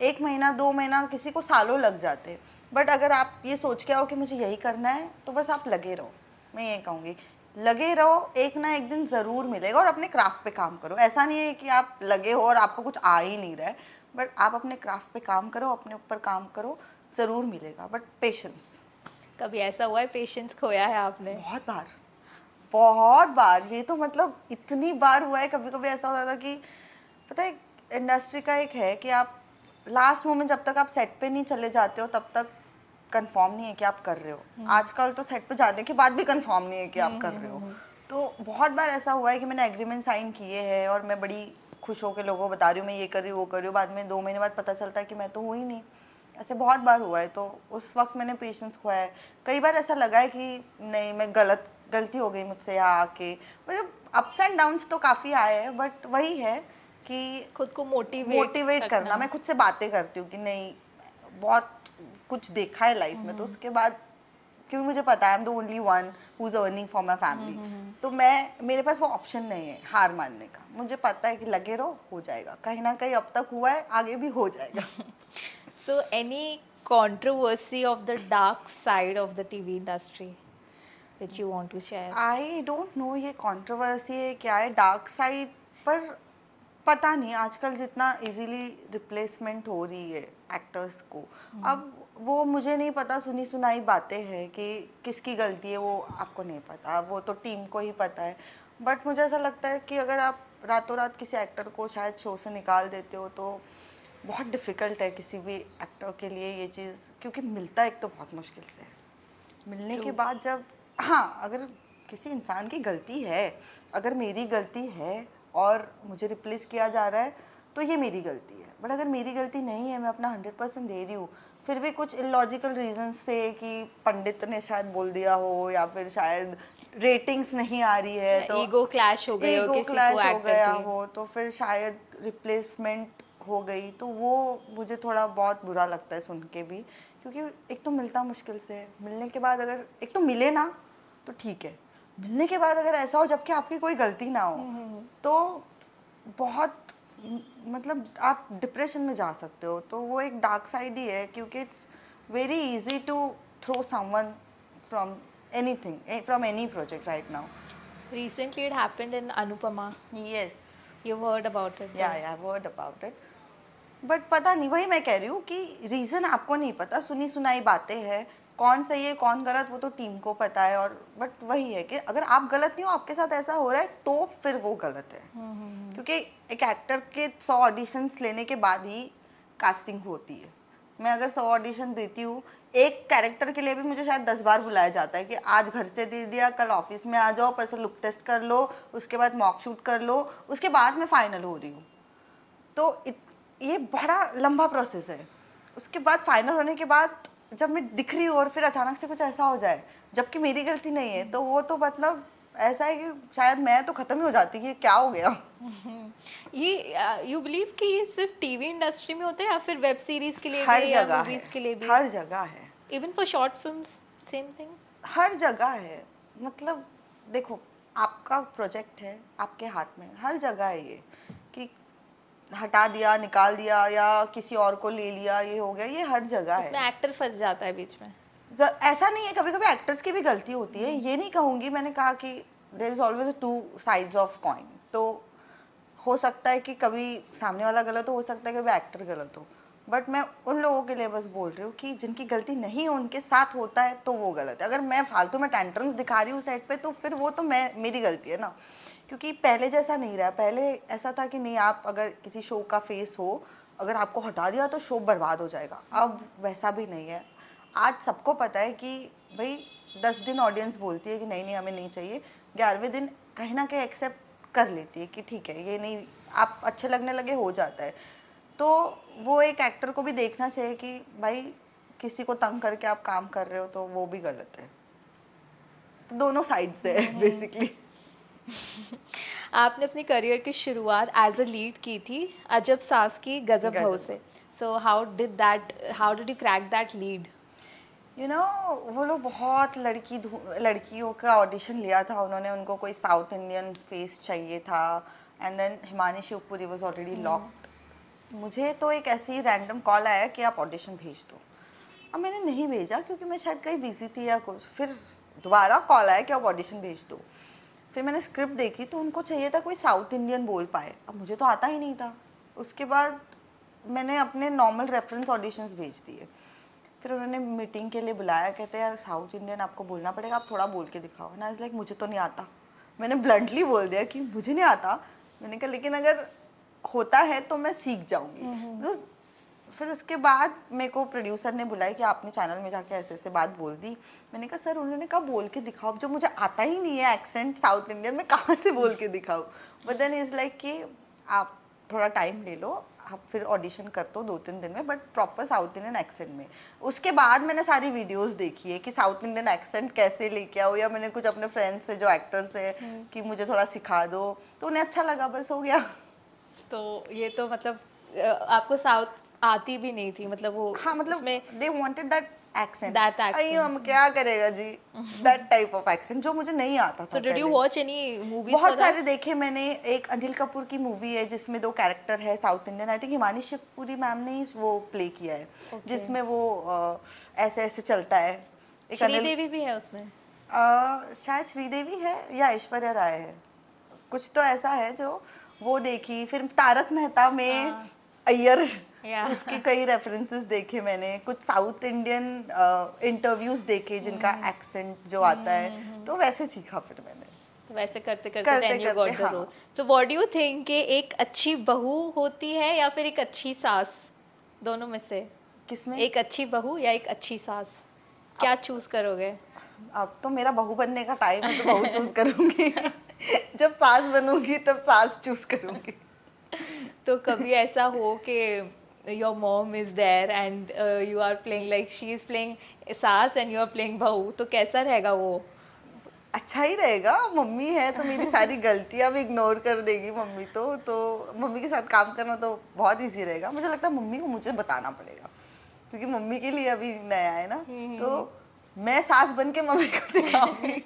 Speaker 1: एक महीना, 2 महीना, किसी को सालों लग जाते हैं। बट अगर आप ये सोच के आओ कि मुझे यही करना है, तो बस आप लगे रहो। मैं ये कहूँगी, लगे रहो, एक ना एक दिन ज़रूर मिलेगा। और अपने क्राफ्ट पे काम करो। ऐसा नहीं है कि आप लगे हो और आपको कुछ आ ही नहीं रहा है, बट आप अपने क्राफ्ट पे काम करो, अपने ऊपर काम करो, ज़रूर मिलेगा। But patience.
Speaker 2: कभी ऐसा हुआ है पेशेंस खोया है आपने?
Speaker 1: बहुत बार, बहुत बार। ये तो मतलब इतनी बार हुआ है। कभी कभी ऐसा होता था कि, पता है, इंडस्ट्री का एक है कि आप लास्ट मोमेंट, जब तक आप सेट पे नहीं चले जाते हो तब तक कंफर्म नहीं है कि आप कर रहे हो। आजकल तो सेट पे जाने के बाद भी कंफर्म नहीं है कि आप कर रहे हो। तो बहुत बार ऐसा हुआ है कि मैंने एग्रीमेंट साइन किए हैं और मैं बड़ी खुश होकर लोगों को बता रही हूँ मैं ये कर रही हूँ वो कर रही हूँ, बाद में 2 महीने बाद पता चलता है कि मैं तो हूँ ही नहीं। ऐसे बहुत बार हुआ है। तो उस वक्त मैंने पेशेंस खोया है। कई बार ऐसा लगा है कि नहीं, मैं गलती हो गई मुझसे यहाँ आके। मतलब अप्स एंड डाउन्स तो काफ़ी आए हैं, बट वही है कि
Speaker 2: खुद को
Speaker 1: मोटिवेट करना। मैं खुद से बातें करती हूँ कि नहीं, बहुत कुछ देखा है लाइफ में, तो उसके बाद, क्योंकि मुझे पता है I am the only one who is earning for my family, तो मेरे पास वो ऑप्शन नहीं है हार मानने का। मुझे पता है कि लगे रहो, हो जाएगा। कहीं ना कहीं अब तक हुआ है, आगे भी हो जाएगा।
Speaker 2: So any controversy of the dark side of the TV industry which you want to share?
Speaker 1: I don't know ये कंट्रोवर्सी है क्या है डार्क साइड पर, पता नहीं। आजकल जितना इजीली रिप्लेसमेंट हो रही है एक्टर्स को, अब वो मुझे नहीं पता, सुनी सुनाई बातें हैं कि किसकी गलती है वो आपको नहीं पता, वो तो टीम को ही पता है। बट मुझे ऐसा लगता है कि अगर आप रातों रात किसी एक्टर को शायद शो से निकाल देते हो तो बहुत डिफ़िकल्ट है किसी भी एक्टर के लिए ये चीज़, क्योंकि मिलता एक तो बहुत मुश्किल से है। मिलने के बाद जब, हाँ, अगर किसी इंसान की गलती है, अगर मेरी गलती है और मुझे रिप्लेस किया जा रहा है तो ये मेरी गलती है। बट अगर मेरी गलती नहीं है, मैं अपना 100% दे रही हूँ, फिर भी कुछ इलॉजिकल रीजन से कि पंडित ने शायद बोल दिया हो या फिर शायद रेटिंग्स नहीं आ रही है, तो
Speaker 2: ईगो क्लैश हो गई हो,
Speaker 1: ईगो
Speaker 2: किसी
Speaker 1: क्लैश
Speaker 2: को
Speaker 1: हो
Speaker 2: एक्टर
Speaker 1: गया
Speaker 2: की।
Speaker 1: हो, तो फिर शायद रिप्लेसमेंट हो गई, तो वो मुझे थोड़ा बहुत बुरा लगता है सुन के भी। क्योंकि एक तो मिलता मुश्किल से है, मिलने के बाद अगर एक तो मिले ना तो ठीक है, मिलने के बाद अगर ऐसा हो जबकि आपकी कोई गलती ना हो तो बहुत मतलब आप डिप्रेशन में जा सकते हो, तो वो एक डार्क साइड ही है, क्योंकि it's very easy to throw someone from anything, from any project right now.
Speaker 2: Recently, it happened in Anupama.
Speaker 1: Yes,
Speaker 2: You've heard about it.
Speaker 1: Yeah
Speaker 2: There.
Speaker 1: Word about it. But पता नहीं, वही मैं कह रही हूँ कि रीज़न आपको नहीं पता, सुनी सुनाई बातें हैं, कौन सही है कौन गलत वो तो टीम को पता है. और बट वही है कि अगर आप गलत नहीं हो, आपके साथ ऐसा हो रहा है, तो फिर वो गलत है. क्योंकि एक एक्टर के 100 ऑडिशंस लेने के बाद ही कास्टिंग होती है. मैं अगर 100 ऑडिशन देती हूँ, एक कैरेक्टर के लिए भी मुझे शायद 10 बार बुलाया जाता है कि आज घर से दे दिया, कल ऑफिस में आ जाओ, परसों लुक टेस्ट कर लो, उसके बाद मॉक शूट कर लो, उसके बाद मैं फाइनल हो रही हूँ. तो ये बड़ा लंबा प्रोसेस है. उसके बाद फाइनल होने के बाद जब मैं दिख रही हूँ और फिर अचानक से कुछ ऐसा हो जाए जबकि मेरी गलती नहीं है, तो वो तो मतलब ऐसा है कि शायद मैं तो खत्म ही हो जाती कि क्या हो गया.
Speaker 2: ये यू बिलीव कि ये सिर्फ टीवी इंडस्ट्री में होता है या फिर वेब सीरीज के लिए
Speaker 1: हर
Speaker 2: भी या
Speaker 1: जगह
Speaker 2: मूवीज
Speaker 1: है,
Speaker 2: के लिए भी?
Speaker 1: हर जगह है,
Speaker 2: even for short films same thing.
Speaker 1: हर जगह है. मतलब देखो, आपका प्रोजेक्ट है आपके हाथ में, हर जगह है ये कि हटा दिया, निकाल दिया, या किसी और को ले लिया, ये हो गया, ये हर जगह
Speaker 2: उसमें
Speaker 1: है.
Speaker 2: एक्टर फंस जाता है बीच में.
Speaker 1: ऐसा नहीं है, कभी कभी एक्टर्स की भी गलती होती है, ये नहीं कहूँगी. मैंने कहा कि there is always two sides of coin. तो हो सकता है कि कभी सामने वाला गलत हो सकता है कभी एक्टर गलत हो. बट मैं उन लोगों के लिए बस बोल रही हूँ कि जिनकी गलती नहीं हो, उनके साथ होता है तो वो गलत है. अगर मैं फालतू में टेंट्रम्स दिखा रही हूँ सेट पे, तो फिर वो तो मेरी गलती है ना. क्योंकि पहले जैसा नहीं रहा. पहले ऐसा था कि नहीं, आप अगर किसी शो का फेस हो, अगर आपको हटा दिया तो शो बर्बाद हो जाएगा. अब वैसा भी नहीं है. आज सबको पता है कि भाई 10 दिन ऑडियंस बोलती है कि नहीं नहीं हमें नहीं चाहिए, 11वें दिन कहीं ना कहीं एक्सेप्ट कर लेती है कि ठीक है, ये नहीं, आप अच्छे लगने लगे, हो जाता है. तो वो एक एक्टर को भी देखना चाहिए कि भाई किसी को तंग करके आप काम कर रहे हो तो वो भी गलत है. तो दोनों साइड से है बेसिकली.
Speaker 2: आपने अपनी करियर की शुरुआत एज अ लीड की थी अजब सास की गजब बहू से. So how did you crack that lead?
Speaker 1: You know, वो लोग बहुत लड़कियों का ऑडिशन लिया था उन्होंने. उनको कोई साउथ इंडियन फेस चाहिए था. And then Himani Shivpuri was already locked. मुझे तो एक ऐसे ही रैंडम कॉल आया कि आप ऑडिशन भेज दो. अब मैंने नहीं भेजा क्योंकि मैं शायद कहीं बिजी थी या कुछ. फिर दोबारा कॉल आया कि आप ऑडिशन भेज दो. फिर मैंने स्क्रिप्ट देखी तो उनको चाहिए था कोई साउथ इंडियन बोल पाए. अब मुझे तो आता ही नहीं था. उसके बाद मैंने अपने नॉर्मल रेफरेंस ऑडिशंस भेज दिए. फिर उन्होंने मीटिंग के लिए बुलाया, कहते हैं यार साउथ इंडियन आपको बोलना पड़ेगा, आप थोड़ा बोल के दिखाओ ना. इज़ लाइक मुझे तो नहीं आता. मैंने ब्लंटली बोल दिया कि मुझे नहीं आता. मैंने कहा लेकिन अगर होता है तो मैं सीख जाऊँगी. फिर उसके बाद मेरे को प्रोड्यूसर ने बुलाया कि आपने चैनल में जाके ऐसे ऐसे बात बोल दी. मैंने कहा सर, उन्होंने कहा बोल के दिखाओ. अब जो मुझे आता ही नहीं है एक्सेंट साउथ इंडियन में, कहाँ से बोल के दिखाऊँ. बट देन इज़ लाइक कि आप थोड़ा टाइम ले लो, आप फिर ऑडिशन कर दो 2-3 दिन में, but proper south Indian accent में. उसके बाद मैंने सारी वीडियोस देखी है कि साउथ इंडियन एक्सेंट कैसे लेके आओ, या मैंने कुछ अपने फ्रेंड्स से जो एक्टर्स है कि मुझे थोड़ा सिखा दो, तो उन्हें अच्छा लगा, बस हो गया.
Speaker 2: तो ये तो मतलब आपको साउथ आती भी नहीं थी, मतलब वो.
Speaker 1: हाँ, मतलब they wanted that accent.
Speaker 2: That accent.
Speaker 1: अयो हम क्या करेगा जी, दैट टाइप ऑफ एक्सेंट जो मुझे नहीं आता था.
Speaker 2: So did you watch any movies?
Speaker 1: बहुत सारे देखे मैंने. एक अनिल कपूर की मूवी है जिसमें 2 कैरेक्टर है south Indian. I think Himani Shivpuri ma'am ने ही वो प्ले किया है. जिसमें वो ऐसे ऐसे चलता है. एक
Speaker 2: श्रीदेवी भी है उसमें.
Speaker 1: शायद श्रीदेवी है या ऐश्वर्या राय है, कुछ तो ऐसा है. जो वो देखी. फिर तारक मेहता में अय्यर, उसके कई रेफरेंसेस देखे मैंने. कुछ साउथ इंडियन इंटरव्यूज देखे जिनका एक्सेंट जो आता है, तो वैसे सीखा फिर मैंने.
Speaker 2: तो वैसे करते करते then you got the role. So what do you think कि एक अच्छी बहू होती है या फिर एक अच्छी सास, दोनों में से?
Speaker 1: किसमें?
Speaker 2: एक अच्छी बहू या एक अच्छी सास, क्या चूज करोगे?
Speaker 1: अब तो मेरा बहू बनने का टाइम है, तो बहू चूज करूंगी. जब सास बनूंगी तब सास चूज करूंगी.
Speaker 2: तो कभी ऐसा हो कि your mom is there and you are playing like she is playing सास and you are playing बहू, तो कैसा रहेगा वो?
Speaker 1: अच्छा ही रहेगा. मम्मी है तो मेरी सारी गलतियां भी इग्नोर कर देगी मम्मी. तो मम्मी के साथ काम करना तो बहुत इजी रहेगा. मुझे लगता है मम्मी को मुझे बताना पड़ेगा क्योंकि मम्मी के लिए अभी नया है ना. तो मैं सास बन के मम्मी को सिखाऊंगी.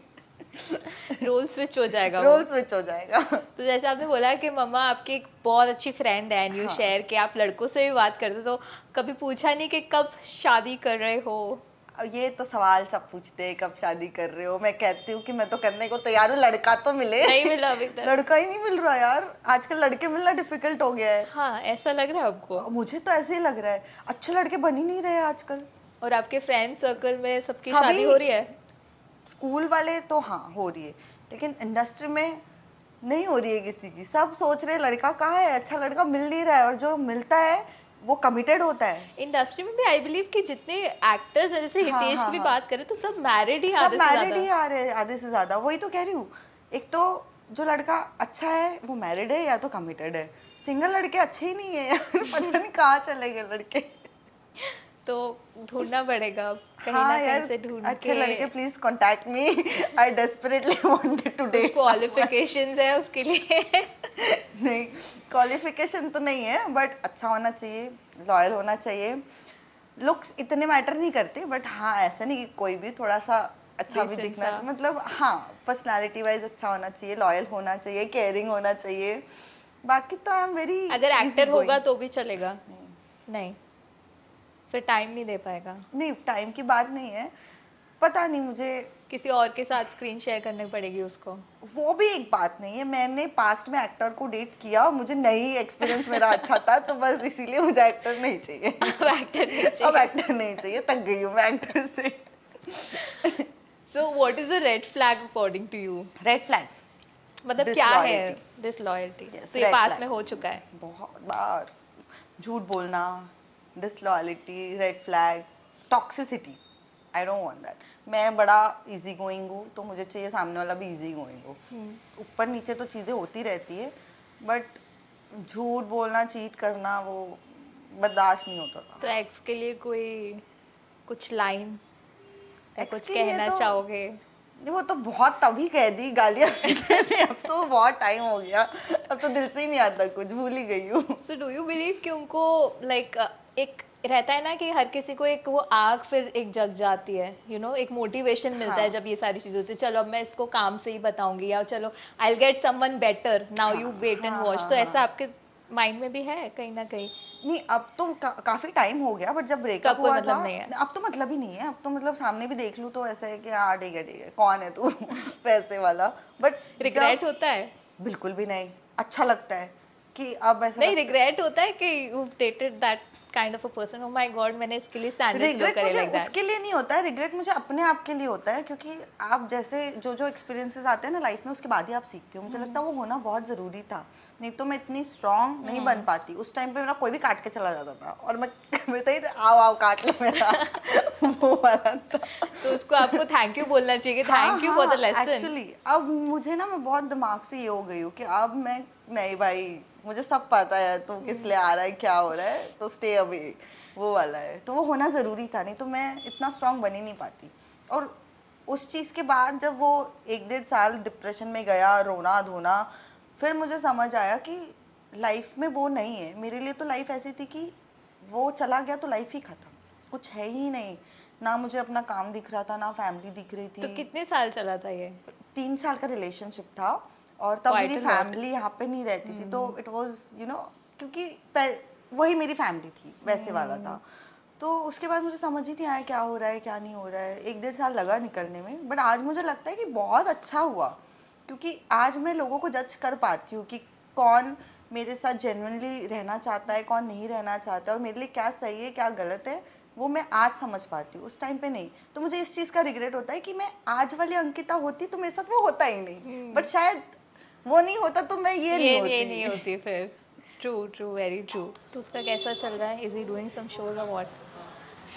Speaker 2: रोल स्विच हो जाएगा वो।
Speaker 1: रोल स्विच हो जाएगा।
Speaker 2: तो जैसे आपने बोला कि मम्मा आपकी एक बहुत अच्छी फ्रेंड है एंड यू शेयर कि आप लड़कों से भी बात करते हो, तो कभी पूछा नहीं कि कब शादी कर रहे हो?
Speaker 1: अब ये तो सवाल सब पूछते हैं कब शादी कर रहे हो, मैं कहती हूँ कि मैं तो करने को तैयार हूँ, लड़का तो मिले।
Speaker 2: नहीं मिला अभी तक?
Speaker 1: लड़का ही नहीं मिल रहा यार, आजकल लड़के मिलना डिफिकल्ट हो गया है।
Speaker 2: हाँ, ऐसा लग रहा है आपको?
Speaker 1: मुझे तो ऐसे ही लग रहा है, अच्छे लड़के बन ही नहीं रहे आजकल।
Speaker 2: और आपके फ्रेंड सर्कल में सबकी
Speaker 1: सभी-
Speaker 2: शादी हो रही है?
Speaker 1: स्कूल वाले तो हाँ हो रही है, लेकिन इंडस्ट्री में नहीं हो रही है किसी की। सब सोच रहे हैं लड़का कहाँ है, अच्छा लड़का मिल नहीं रहा है, और जो मिलता है वो कमिटेड होता है।
Speaker 2: इंडस्ट्री में भी आई बिलीव कि जितने एक्टर्स हैं, जैसे
Speaker 1: हाँ,
Speaker 2: हितेश
Speaker 1: हाँ,
Speaker 2: की भी
Speaker 1: हाँ।
Speaker 2: बात करें तो सब मैरिड ही
Speaker 1: सब
Speaker 2: आधे से
Speaker 1: मैरिड ही
Speaker 2: ज्यादा।
Speaker 1: आ रहे हैं आधे से ज्यादा, वही तो कह रही हूँ। एक तो जो लड़का अच्छा है वो मैरिड है या तो कमिटेड है, सिंगल लड़के अच्छे ही नहीं है यार। पता नहीं कहाँ चले गए लड़के।
Speaker 2: तो ढूंढना पड़ेगा अब, कहीं
Speaker 1: हाँ
Speaker 2: ना कहीं
Speaker 1: यार,
Speaker 2: से ढूंढ
Speaker 1: अच्छे लड़के
Speaker 2: के।
Speaker 1: Please contact me, I desperately wanted to date.
Speaker 2: Qualifications है उसके लिए?
Speaker 1: नहीं, क्वालिफिकेशन तो नहीं है, बट अच्छा होना चाहिए, लॉयल होना चाहिए। लुक्स इतने मैटर नहीं करते, बट हाँ ऐसा नहीं कि कोई भी थोड़ा सा अच्छा भी
Speaker 2: Decent
Speaker 1: दिखना,
Speaker 2: सा।
Speaker 1: मतलब हाँ पर्सनालिटी वाइज अच्छा होना चाहिए, लॉयल होना चाहिए, केयरिंग होना चाहिए। बाकी तो आई एम वेरी,
Speaker 2: अगर एक्टर होगा तो भी चलेगा? नहीं, फिर टाइम नहीं दे पाएगा?
Speaker 1: नहीं टाइम की बात नहीं है, पता नहीं मुझे,
Speaker 2: किसी और के साथ स्क्रीन शेयर करनी पड़ेगी उसको?
Speaker 1: वो भी एक बात नहीं है। मैंने पास्ट में एक्टर को डेट किया, मुझे नहीं एक्सपीरियंस मेरा अच्छा था, तो बस इसीलिए मुझे एक्टर नहीं चाहिए।
Speaker 2: अब एक्टर नहीं
Speaker 1: अब
Speaker 2: चाहिए?
Speaker 1: एक्टर नहीं चाहिए, थक गई हूँ मैं एक्टर से।
Speaker 2: So what is the red flag according to you?
Speaker 1: Red flag
Speaker 2: मतलब क्या है
Speaker 1: Disloyalty.
Speaker 2: डिसलॉयल्टी?
Speaker 1: Yes,
Speaker 2: तो ये
Speaker 1: red
Speaker 2: पास
Speaker 1: flag.
Speaker 2: में हो चुका है?
Speaker 1: बहुत बार झूठ बोलना, disloyalty, red flag, toxicity, I don't want that. मैं बड़ा इजी गोइंग हूँ, तो मुझे चाहिए सामने वाला भी इजी गोइंग हो। ऊपर नीचे तो चीज़ें होती रहती है, बट झूठ बोलना, चीट करना, वो बर्दाश्त नहीं होता था।
Speaker 2: तो एक्स के लिए कोई कुछ लाइन या
Speaker 1: Ex
Speaker 2: कुछ
Speaker 1: के लिए
Speaker 2: कहना
Speaker 1: तो-
Speaker 2: चाहोगे?
Speaker 1: वो तो बहुत तभी कह दी, गालियाँ देते थे, अब तो बहुत टाइम हो गया, अब तो दिल से ही नहीं आता कुछ, भूल ही गई हूँ।
Speaker 2: सो डू यू बिलीव कि उनको लाइक एक रहता है ना कि हर किसी को एक वो आग फिर एक जग जाती है, यू नो, एक मोटिवेशन मिलता है
Speaker 1: हाँ।
Speaker 2: जब ये सारी चीज़ें होती है, चलो अब मैं इसको काम से ही बताऊंगी, या चलो I will get someone better, now you wait and
Speaker 1: हाँ,
Speaker 2: वॉच।
Speaker 1: हाँ,
Speaker 2: तो
Speaker 1: हाँ।
Speaker 2: ऐसा आपके माइंड में भी है कहीं ना कहीं?
Speaker 1: नहीं, अब तो काफी टाइम हो गया, बट जब ब्रेकअप
Speaker 2: कोई
Speaker 1: हुआ
Speaker 2: मतलब
Speaker 1: था,
Speaker 2: नहीं है?
Speaker 1: अब तो मतलब ही नहीं है। अब तो मतलब सामने भी देख लूँ तो ऐसा है कि हाँ ठीक है कौन है तू, पैसे वाला। बट
Speaker 2: रिग्रेट होता है?
Speaker 1: बिल्कुल भी नहीं, अच्छा लगता है कि अब ऐसा
Speaker 2: नहीं, रिग्रेट होता है कि you dated that kind of a person, oh my God मैंने इसके लिए स्टैंडर्ड्स लो
Speaker 1: रिग्रेट
Speaker 2: करे
Speaker 1: मुझे
Speaker 2: लाइक दैट?
Speaker 1: उसके लिए नहीं होता है, रिग्रेट मुझे अपने आप के लिए होता है, क्योंकि आप जैसे जो जो एक्सपीरियंसेस आते हैं ना लाइफ में, उसके बाद ही आप सीखते हो। मुझे लगता है वो होना बहुत ज़रूरी था, नहीं तो मैं इतनी स्ट्रांग नहीं बन पाती। उस टाइम पे मेरा कोई भी काट के चला जाता था, और मैं कहते ही आओ आओ काट लो मेरा, वो वाला था।
Speaker 2: तो उसको आपको थैंक यू बोलना चाहिए, thank you for the lesson.
Speaker 1: Actually अब मुझे ना, मैं बहुत दिमाग से ये हो गई हूँ कि अब मैं नहीं भाई, मुझे सब पता है तू किस लिए आ रहा है, क्या हो रहा है, तो स्टे अवे, वो वाला है। तो वो होना ज़रूरी था, नहीं तो मैं इतना स्ट्रांग बन ही नहीं पाती। और उस चीज़ के बाद जब वो 1-1.5 साल डिप्रेशन में गया, रोना धोना, फिर मुझे समझ आया कि लाइफ में वो नहीं है। मेरे लिए तो लाइफ ऐसी थी कि वो चला गया तो लाइफ ही ख़त्म, कुछ है ही नहीं। ना मुझे अपना काम दिख रहा था, ना फैमिली दिख रही
Speaker 2: तो
Speaker 1: थी।
Speaker 2: कितने साल चला था ये?
Speaker 1: 3 साल का रिलेशनशिप था, और तब
Speaker 2: Quite
Speaker 1: मेरी
Speaker 2: a lot.
Speaker 1: फैमिली यहाँ पे नहीं रहती थी, तो इट वाज यू नो, क्योंकि वही मेरी फैमिली थी, वैसे वाला था। तो उसके बाद मुझे समझ ही नहीं आया क्या हो रहा है क्या नहीं हो रहा है। 1-1.5 साल लगा निकलने में, बट आज मुझे लगता है कि बहुत अच्छा हुआ, क्योंकि आज मैं लोगों को जज कर पाती हूँ कि कौन मेरे साथ जेन्युइनली रहना चाहता है, कौन नहीं रहना चाहता है, और मेरे लिए क्या सही है क्या गलत है, वो मैं आज समझ पाती हूँ, उस टाइम पे नहीं। तो मुझे इस चीज़ का रिग्रेट होता है कि मैं आज वाली अंकिता होती तो मेरे साथ वो होता ही नहीं, बट शायद वो नहीं होता तो मैं ये नहीं होती।
Speaker 2: फिर ट्रू ट्रू वेरी ट्रू। तो उसका कैसा चल रहा है? Is he doing some shows और व्हाट,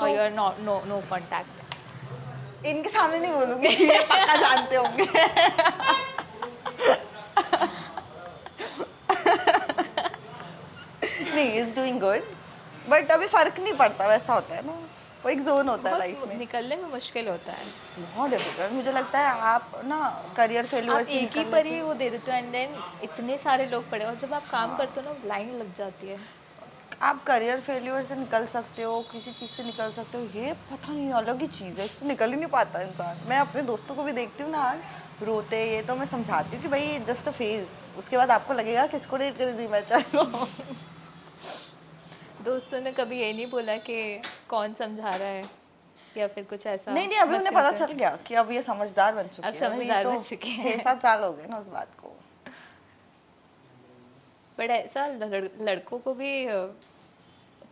Speaker 2: और you are not no contact?
Speaker 1: इनके सामने नहीं बोलूंगी, ये पक्का जानते होंगे। नहीं, इज डूइंग गुड, बट अभी फर्क नहीं पड़ता, वैसा होता है ना, वो एक जोन होता है लाइफ में।
Speaker 2: निकलने में मुश्किल होता है
Speaker 1: बहुत डिफिकल्ट, मुझे लगता है आप ना करियर फेल्यूर
Speaker 2: आप
Speaker 1: से
Speaker 2: एक ही
Speaker 1: निकल
Speaker 2: पर ही वो दे देते हो, एंड देन इतने सारे लोग पड़े, और जब आप काम करते हो ना लाइन लग जाती है।
Speaker 1: आप करियर फेल्यूर से निकल सकते हो, किसी चीज़ से निकल सकते हो, ये पता नहीं अलग ही चीज़ है, इससे निकल ही नहीं पाता इंसान। मैं अपने दोस्तों को भी देखती हूँ ना आज, रोते ये तो मैं समझाती हूँ कि भाई जस्ट अ फेज, उसके बाद आपको लगेगा किसको डेट कर दी मैं चलो।
Speaker 2: दोस्तों ने कभी ये नहीं बोला कि कौन समझा रहा है या फिर कुछ ऐसा?
Speaker 1: नहीं नहीं, अभी
Speaker 2: बस
Speaker 1: उन्हें पता
Speaker 2: सिंपल
Speaker 1: चल गया कि अब ये समझदार बन
Speaker 2: अब
Speaker 1: चुकी है, अभी
Speaker 2: समझदार
Speaker 1: तो
Speaker 2: बन चुके हैं।
Speaker 1: 6-7 साल हो गए ना उस बात को।
Speaker 2: बट ऐसा लड़कों को भी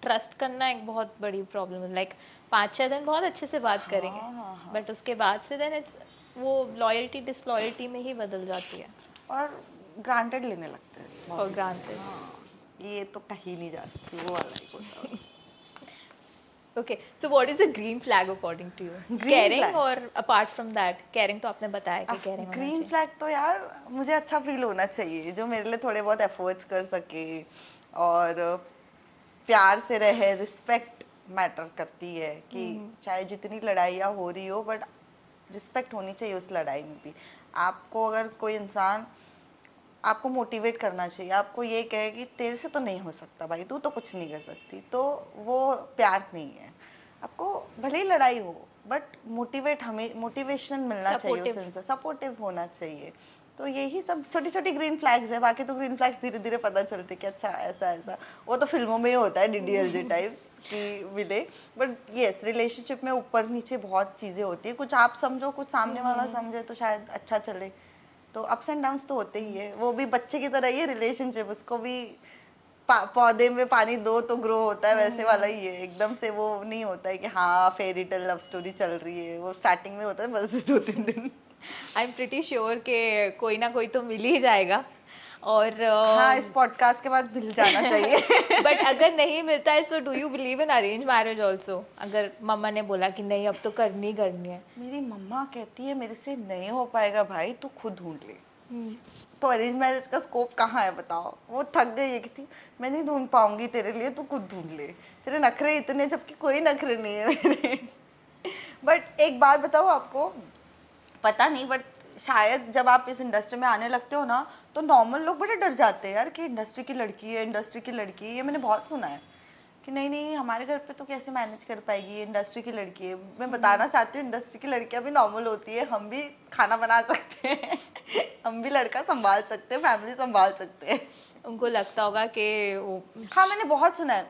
Speaker 2: ट्रस्ट करना एक बहुत बड़ी प्रॉब्लम है। लाइक 5-6 दिन बहुत अच्छे से बात करेंगे,
Speaker 1: हाँ।
Speaker 2: बट उसके बाद से देन इट्स वो लॉयल्टी डिसलॉयल्टी में ही बदल जाती है।
Speaker 1: और ग्रांटेड लेने लगते हैं बहुत
Speaker 2: फॉर
Speaker 1: easily।
Speaker 2: ग्रांटेड।
Speaker 1: हाँ, ये तो कहीं नहीं जाती, वो वाला ही होता है।
Speaker 2: Okay, so what is the green flag according to you?
Speaker 1: Green
Speaker 2: caring
Speaker 1: flag?
Speaker 2: और अपार्ट फ्रॉम दैट, केयरिंग तो आपने बताया कि केयरिंग होना
Speaker 1: ग्रीन
Speaker 2: चाहिए।
Speaker 1: फ्लैग तो यार मुझे अच्छा फील होना चाहिए, जो मेरे लिए थोड़े बहुत एफर्ट्स कर सके और प्यार से रहे। रिस्पेक्ट मैटर करती है कि चाहे जितनी लड़ाइयाँ हो रही हो बट रिस्पेक्ट होनी चाहिए उस लड़ाई में भी। आपको अगर कोई इंसान आपको मोटिवेट करना चाहिए, आपको ये कहे कि तेरे से तो नहीं हो सकता भाई, तू तो कुछ नहीं कर सकती, तो वो प्यार नहीं है। आपको भले ही लड़ाई हो बट हमें मोटिवेशन मिलना चाहिए उस
Speaker 2: Supportive.
Speaker 1: इंसान, सपोर्टिव होना चाहिए। तो यही सब छोटी छोटी ग्रीन फ्लैग्स है, बाकी तो ग्रीन फ्लैग्स धीरे धीरे पता चलते कि अच्छा ऐसा ऐसा, वो तो फिल्मों में ही होता है DDLJ टाइप्स की मिले। बट यस, रिलेशनशिप में ऊपर नीचे बहुत चीज़ें होती है, कुछ आप समझो कुछ सामने वाला समझे तो शायद अच्छा चले। तो अप्स एंड डाउन्स तो होते ही है, वो भी बच्चे की तरह ही है रिलेशनशिप, उसको भी पौधे में पानी दो तो ग्रो होता है, वैसे वाला ही है। एकदम से वो नहीं होता है कि हाँ फेरी टेल लव स्टोरी चल रही है, वो स्टार्टिंग में होता है बस 2-3 दिन।
Speaker 2: आई एम प्रिटी श्योर कि कोई ना कोई तो मिल ही जाएगा। और
Speaker 1: हाँ, इस पॉडकास्ट के बाद मिल जाना चाहिए।
Speaker 2: बट अगर नहीं मिलता है so do you believe in arrange marriage also? अगर मम्मा ने बोला कि नहीं अब तो करनी ही करनी है।
Speaker 1: मेरी मम्मा कहती है मेरे से नहीं हो पाएगा भाई, तू खुद ढूंढ ले। तो अरेंज मैरिज का स्कोप कहाँ है बताओ? वो थक गई है कि थी मैं नहीं ढूंढ पाऊंगी तेरे लिए, तू खुद ढूंढ ले, तेरे नखरे इतने जबकि कोई नखरे नहीं है मेरे। बट एक बात बताओ आपको, पता नहीं बट शायद जब आप इस इंडस्ट्री में आने लगते हो ना तो नॉर्मल लोग बड़े डर जाते हैं यार कि इंडस्ट्री की लड़की है, इंडस्ट्री की लड़की है। ये मैंने बहुत सुना है कि नहीं नहीं हमारे घर पे तो कैसे मैनेज कर पाएगी, इंडस्ट्री की लड़की है। मैं बताना चाहती हूँ इंडस्ट्री की लड़कियाँ भी नॉर्मल होती है, हम भी खाना बना सकते हैं, हम भी लड़का संभाल सकते हैं, फैमिली संभाल सकते हैं।
Speaker 2: उनको लगता होगा कि वो
Speaker 1: हाँ, मैंने बहुत सुना है,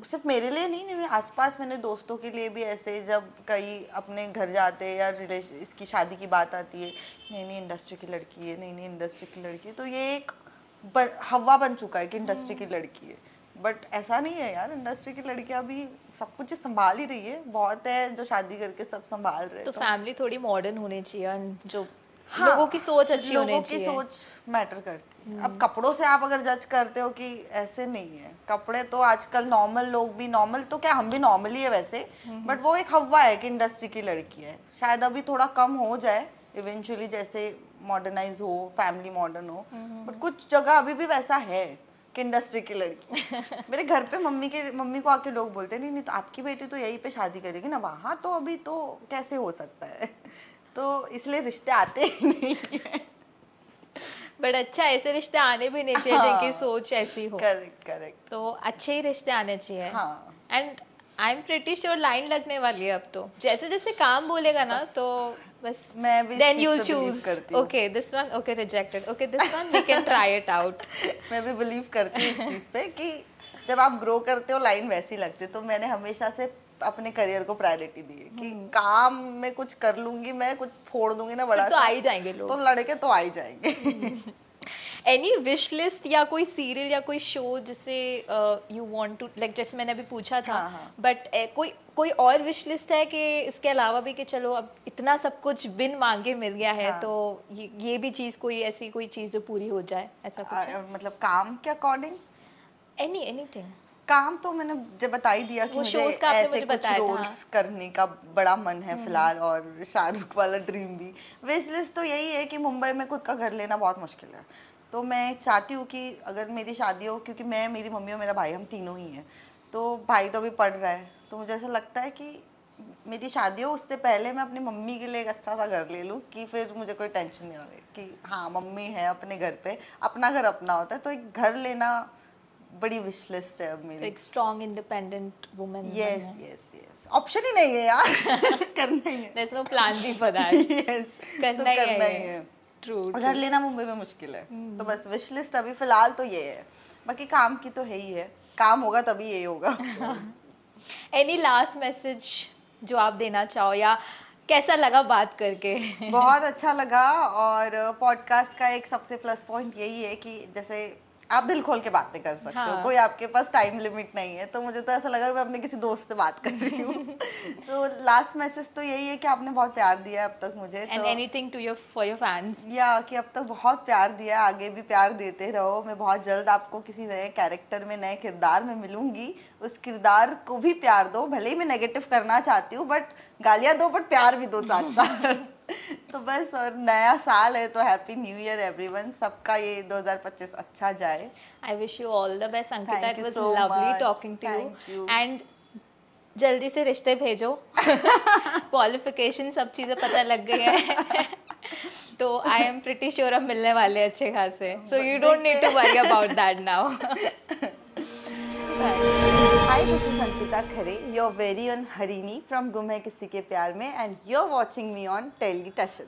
Speaker 1: सिर्फ मेरे लिए नहीं, मेरे आसपास मैंने दोस्तों के लिए भी ऐसे, जब कई अपने घर जाते हैं या रिलेशन इसकी शादी की बात आती है, नहीं नहीं इंडस्ट्री की लड़की है, नहीं नहीं इंडस्ट्री की लड़की है। तो ये एक हवा बन चुका है कि इंडस्ट्री की लड़की है, बट ऐसा नहीं है यार। इंडस्ट्री की लड़कियां भी सब कुछ संभाल ही रही है, बहुत है जो शादी करके सब संभाल रहे हैं।
Speaker 2: तो फैमिली थोड़ी मॉडर्न होनी चाहिए और जो
Speaker 1: हाँ,
Speaker 2: लोगों की सोच अच्छी होनी
Speaker 1: लोगों की
Speaker 2: चाहिए।
Speaker 1: सोच मैटर करती है। अब कपड़ों से आप अगर जज करते हो कि ऐसे नहीं है, कपड़े तो आजकल नॉर्मल लोग भी, नॉर्मल तो क्या हम भी नॉर्मल ही है वैसे, बट वो एक हवा है कि इंडस्ट्री की लड़की है। शायद अभी थोड़ा कम हो जाए इवेंचुअली, जैसे मॉडर्नाइज हो, फैमिली मॉडर्न हो, बट कुछ जगह अभी भी वैसा है कि इंडस्ट्री की लड़की। मेरे घर पे मम्मी को आके लोग बोलते नहीं नहीं तो आपकी बेटी तो यहीं पे शादी करेगी ना, वहाँ तो अभी तो कैसे हो सकता है। तो इसलिए रिश्ते आते ही नहीं है।
Speaker 2: बट अच्छा, ऐसे रिश्ते आने भी नहीं चाहिए जिनकी सोच ऐसी हो।
Speaker 1: Correct correct.
Speaker 2: तो अच्छे ही रिश्ते आने चाहिए।
Speaker 1: हाँ।
Speaker 2: And I am pretty sure line लगने वाली है अब तो, जैसे जैसे काम बोलेगा ना तो बस
Speaker 1: मैं भी इस
Speaker 2: देन
Speaker 1: चीज़
Speaker 2: यू
Speaker 1: पे believe
Speaker 2: चूज
Speaker 1: करती हूँ।
Speaker 2: Okay this one, okay rejected, okay this one we can try it out.
Speaker 1: मैं भी बिलीव करती हूँ इस चीज़ पे कि जब आप ग्रो करते हो लाइन वैसी लगती है। तो मैंने हमेशा से अपने करियर को प्रायोरिटी दी है कि काम में कुछ कर लूंगी, मैं कुछ फोड़ दूंगी ना बड़ा
Speaker 2: तो
Speaker 1: सा,
Speaker 2: आ ही जाएंगे लोग।
Speaker 1: तो लड़के तो आ ही जाएंगे।
Speaker 2: एनी विश लिस्ट या कोई सीरियल या कोई शो जिसे यू वांट टू, लाइक जैसे मैंने अभी पूछा था,
Speaker 1: हाँ।
Speaker 2: बट कोई और विश लिस्ट है कि इसके अलावा भी कि चलो अब इतना सब कुछ बिन मांगे मिल गया है,
Speaker 1: हाँ।
Speaker 2: तो ये भी चीज़, कोई ऐसी कोई चीज़ जो पूरी हो जाए, ऐसा कुछ है?
Speaker 1: मतलब काम के अकॉर्डिंग
Speaker 2: एनीथिंग।
Speaker 1: काम तो मैंने जब बता ही दिया कि
Speaker 2: वो
Speaker 1: मुझे
Speaker 2: shows का आपने
Speaker 1: ऐसे
Speaker 2: मुझे
Speaker 1: कुछ
Speaker 2: बताया था,
Speaker 1: रोल्स करने का बड़ा मन है फिलहाल, और शाहरुख वाला ड्रीम भी। विश लिस्ट तो यही है कि मुंबई में खुद का घर लेना बहुत मुश्किल है, तो मैं चाहती हूँ कि अगर मेरी शादी हो, क्योंकि मैं, मेरी मम्मी और मेरा भाई, हम तीनों ही हैं, तो भाई तो अभी पढ़ रहा है, तो मुझे ऐसा लगता है कि मेरी शादी हो उससे पहले मैं अपनी मम्मी के लिए एक अच्छा सा घर ले लूँ, कि फिर मुझे कोई टेंशन नहीं रहे कि हाँ मम्मी है अपने घर पे, अपना घर अपना होता है। तो एक घर लेना बड़ी विश लिस्ट है अब मेरी।
Speaker 2: एक strong independent woman.
Speaker 1: Yes yes yes, option ही नहीं है यार। करना ही है।
Speaker 2: There is no plan B for that.
Speaker 1: Yes,
Speaker 2: करना
Speaker 1: तो
Speaker 2: ही
Speaker 1: करना
Speaker 2: है
Speaker 1: ही
Speaker 2: ये।
Speaker 1: है।
Speaker 2: ट्रू
Speaker 1: घर लेना मुंबई में मुश्किल है। तो बस विश लिस्ट अभी फिलहाल तो ये है, बाकी काम की तो है ही है, काम होगा तभी ये होगा।
Speaker 2: एनी लास्ट मैसेज जो आप देना चाहो, या कैसा लगा बात करके?
Speaker 1: बहुत अच्छा लगा। और पॉडकास्ट का एक सबसे प्लस पॉइंट यही है कि जैसे आप दिल खोल के बातें कर सकते हो,
Speaker 2: हाँ।
Speaker 1: कोई आपके पास टाइम लिमिट नहीं है। तो मुझे तो ऐसा लगा कि मैं अपने किसी दोस्त से बात कर रही हूँ। तो लास्ट मैसेज तो यही है कि आपने बहुत प्यार दिया है अब तक मुझे,
Speaker 2: एंड
Speaker 1: तो
Speaker 2: anything to your for your fans?
Speaker 1: या कि अब तक बहुत प्यार दिया है, आगे भी प्यार देते रहो। मैं बहुत जल्द आपको किसी नए कैरेक्टर में, नए किरदार में मिलूंगी। उस किरदार को भी प्यार दो, भले ही मैं नेगेटिव करना चाहती हूँ, बट गालियाँ दो बट प्यार भी दो साथ साथ। तो बस, और नया साल है तो हैप्पी न्यू ईयर एवरीवन। सबका ये 2025 अच्छा जाए।
Speaker 2: I wish you all the best Ankita,
Speaker 1: Thank
Speaker 2: it
Speaker 1: you
Speaker 2: was
Speaker 1: so
Speaker 2: lovely
Speaker 1: much.
Speaker 2: Talking to
Speaker 1: Thank
Speaker 2: you.
Speaker 1: you.
Speaker 2: And जल्दी से रिश्ते भेजो। क्वालिफिकेशन सब चीज़ें पता लग गई है। तो आई एम प्रिटी श्योर हम मिलने वाले हैं अच्छे खासे, so you don't need to worry about that now.
Speaker 1: Hi, this is Ankita Khare, your very own Harini from गुम है किसी के प्यार में, and you're watching me on Television.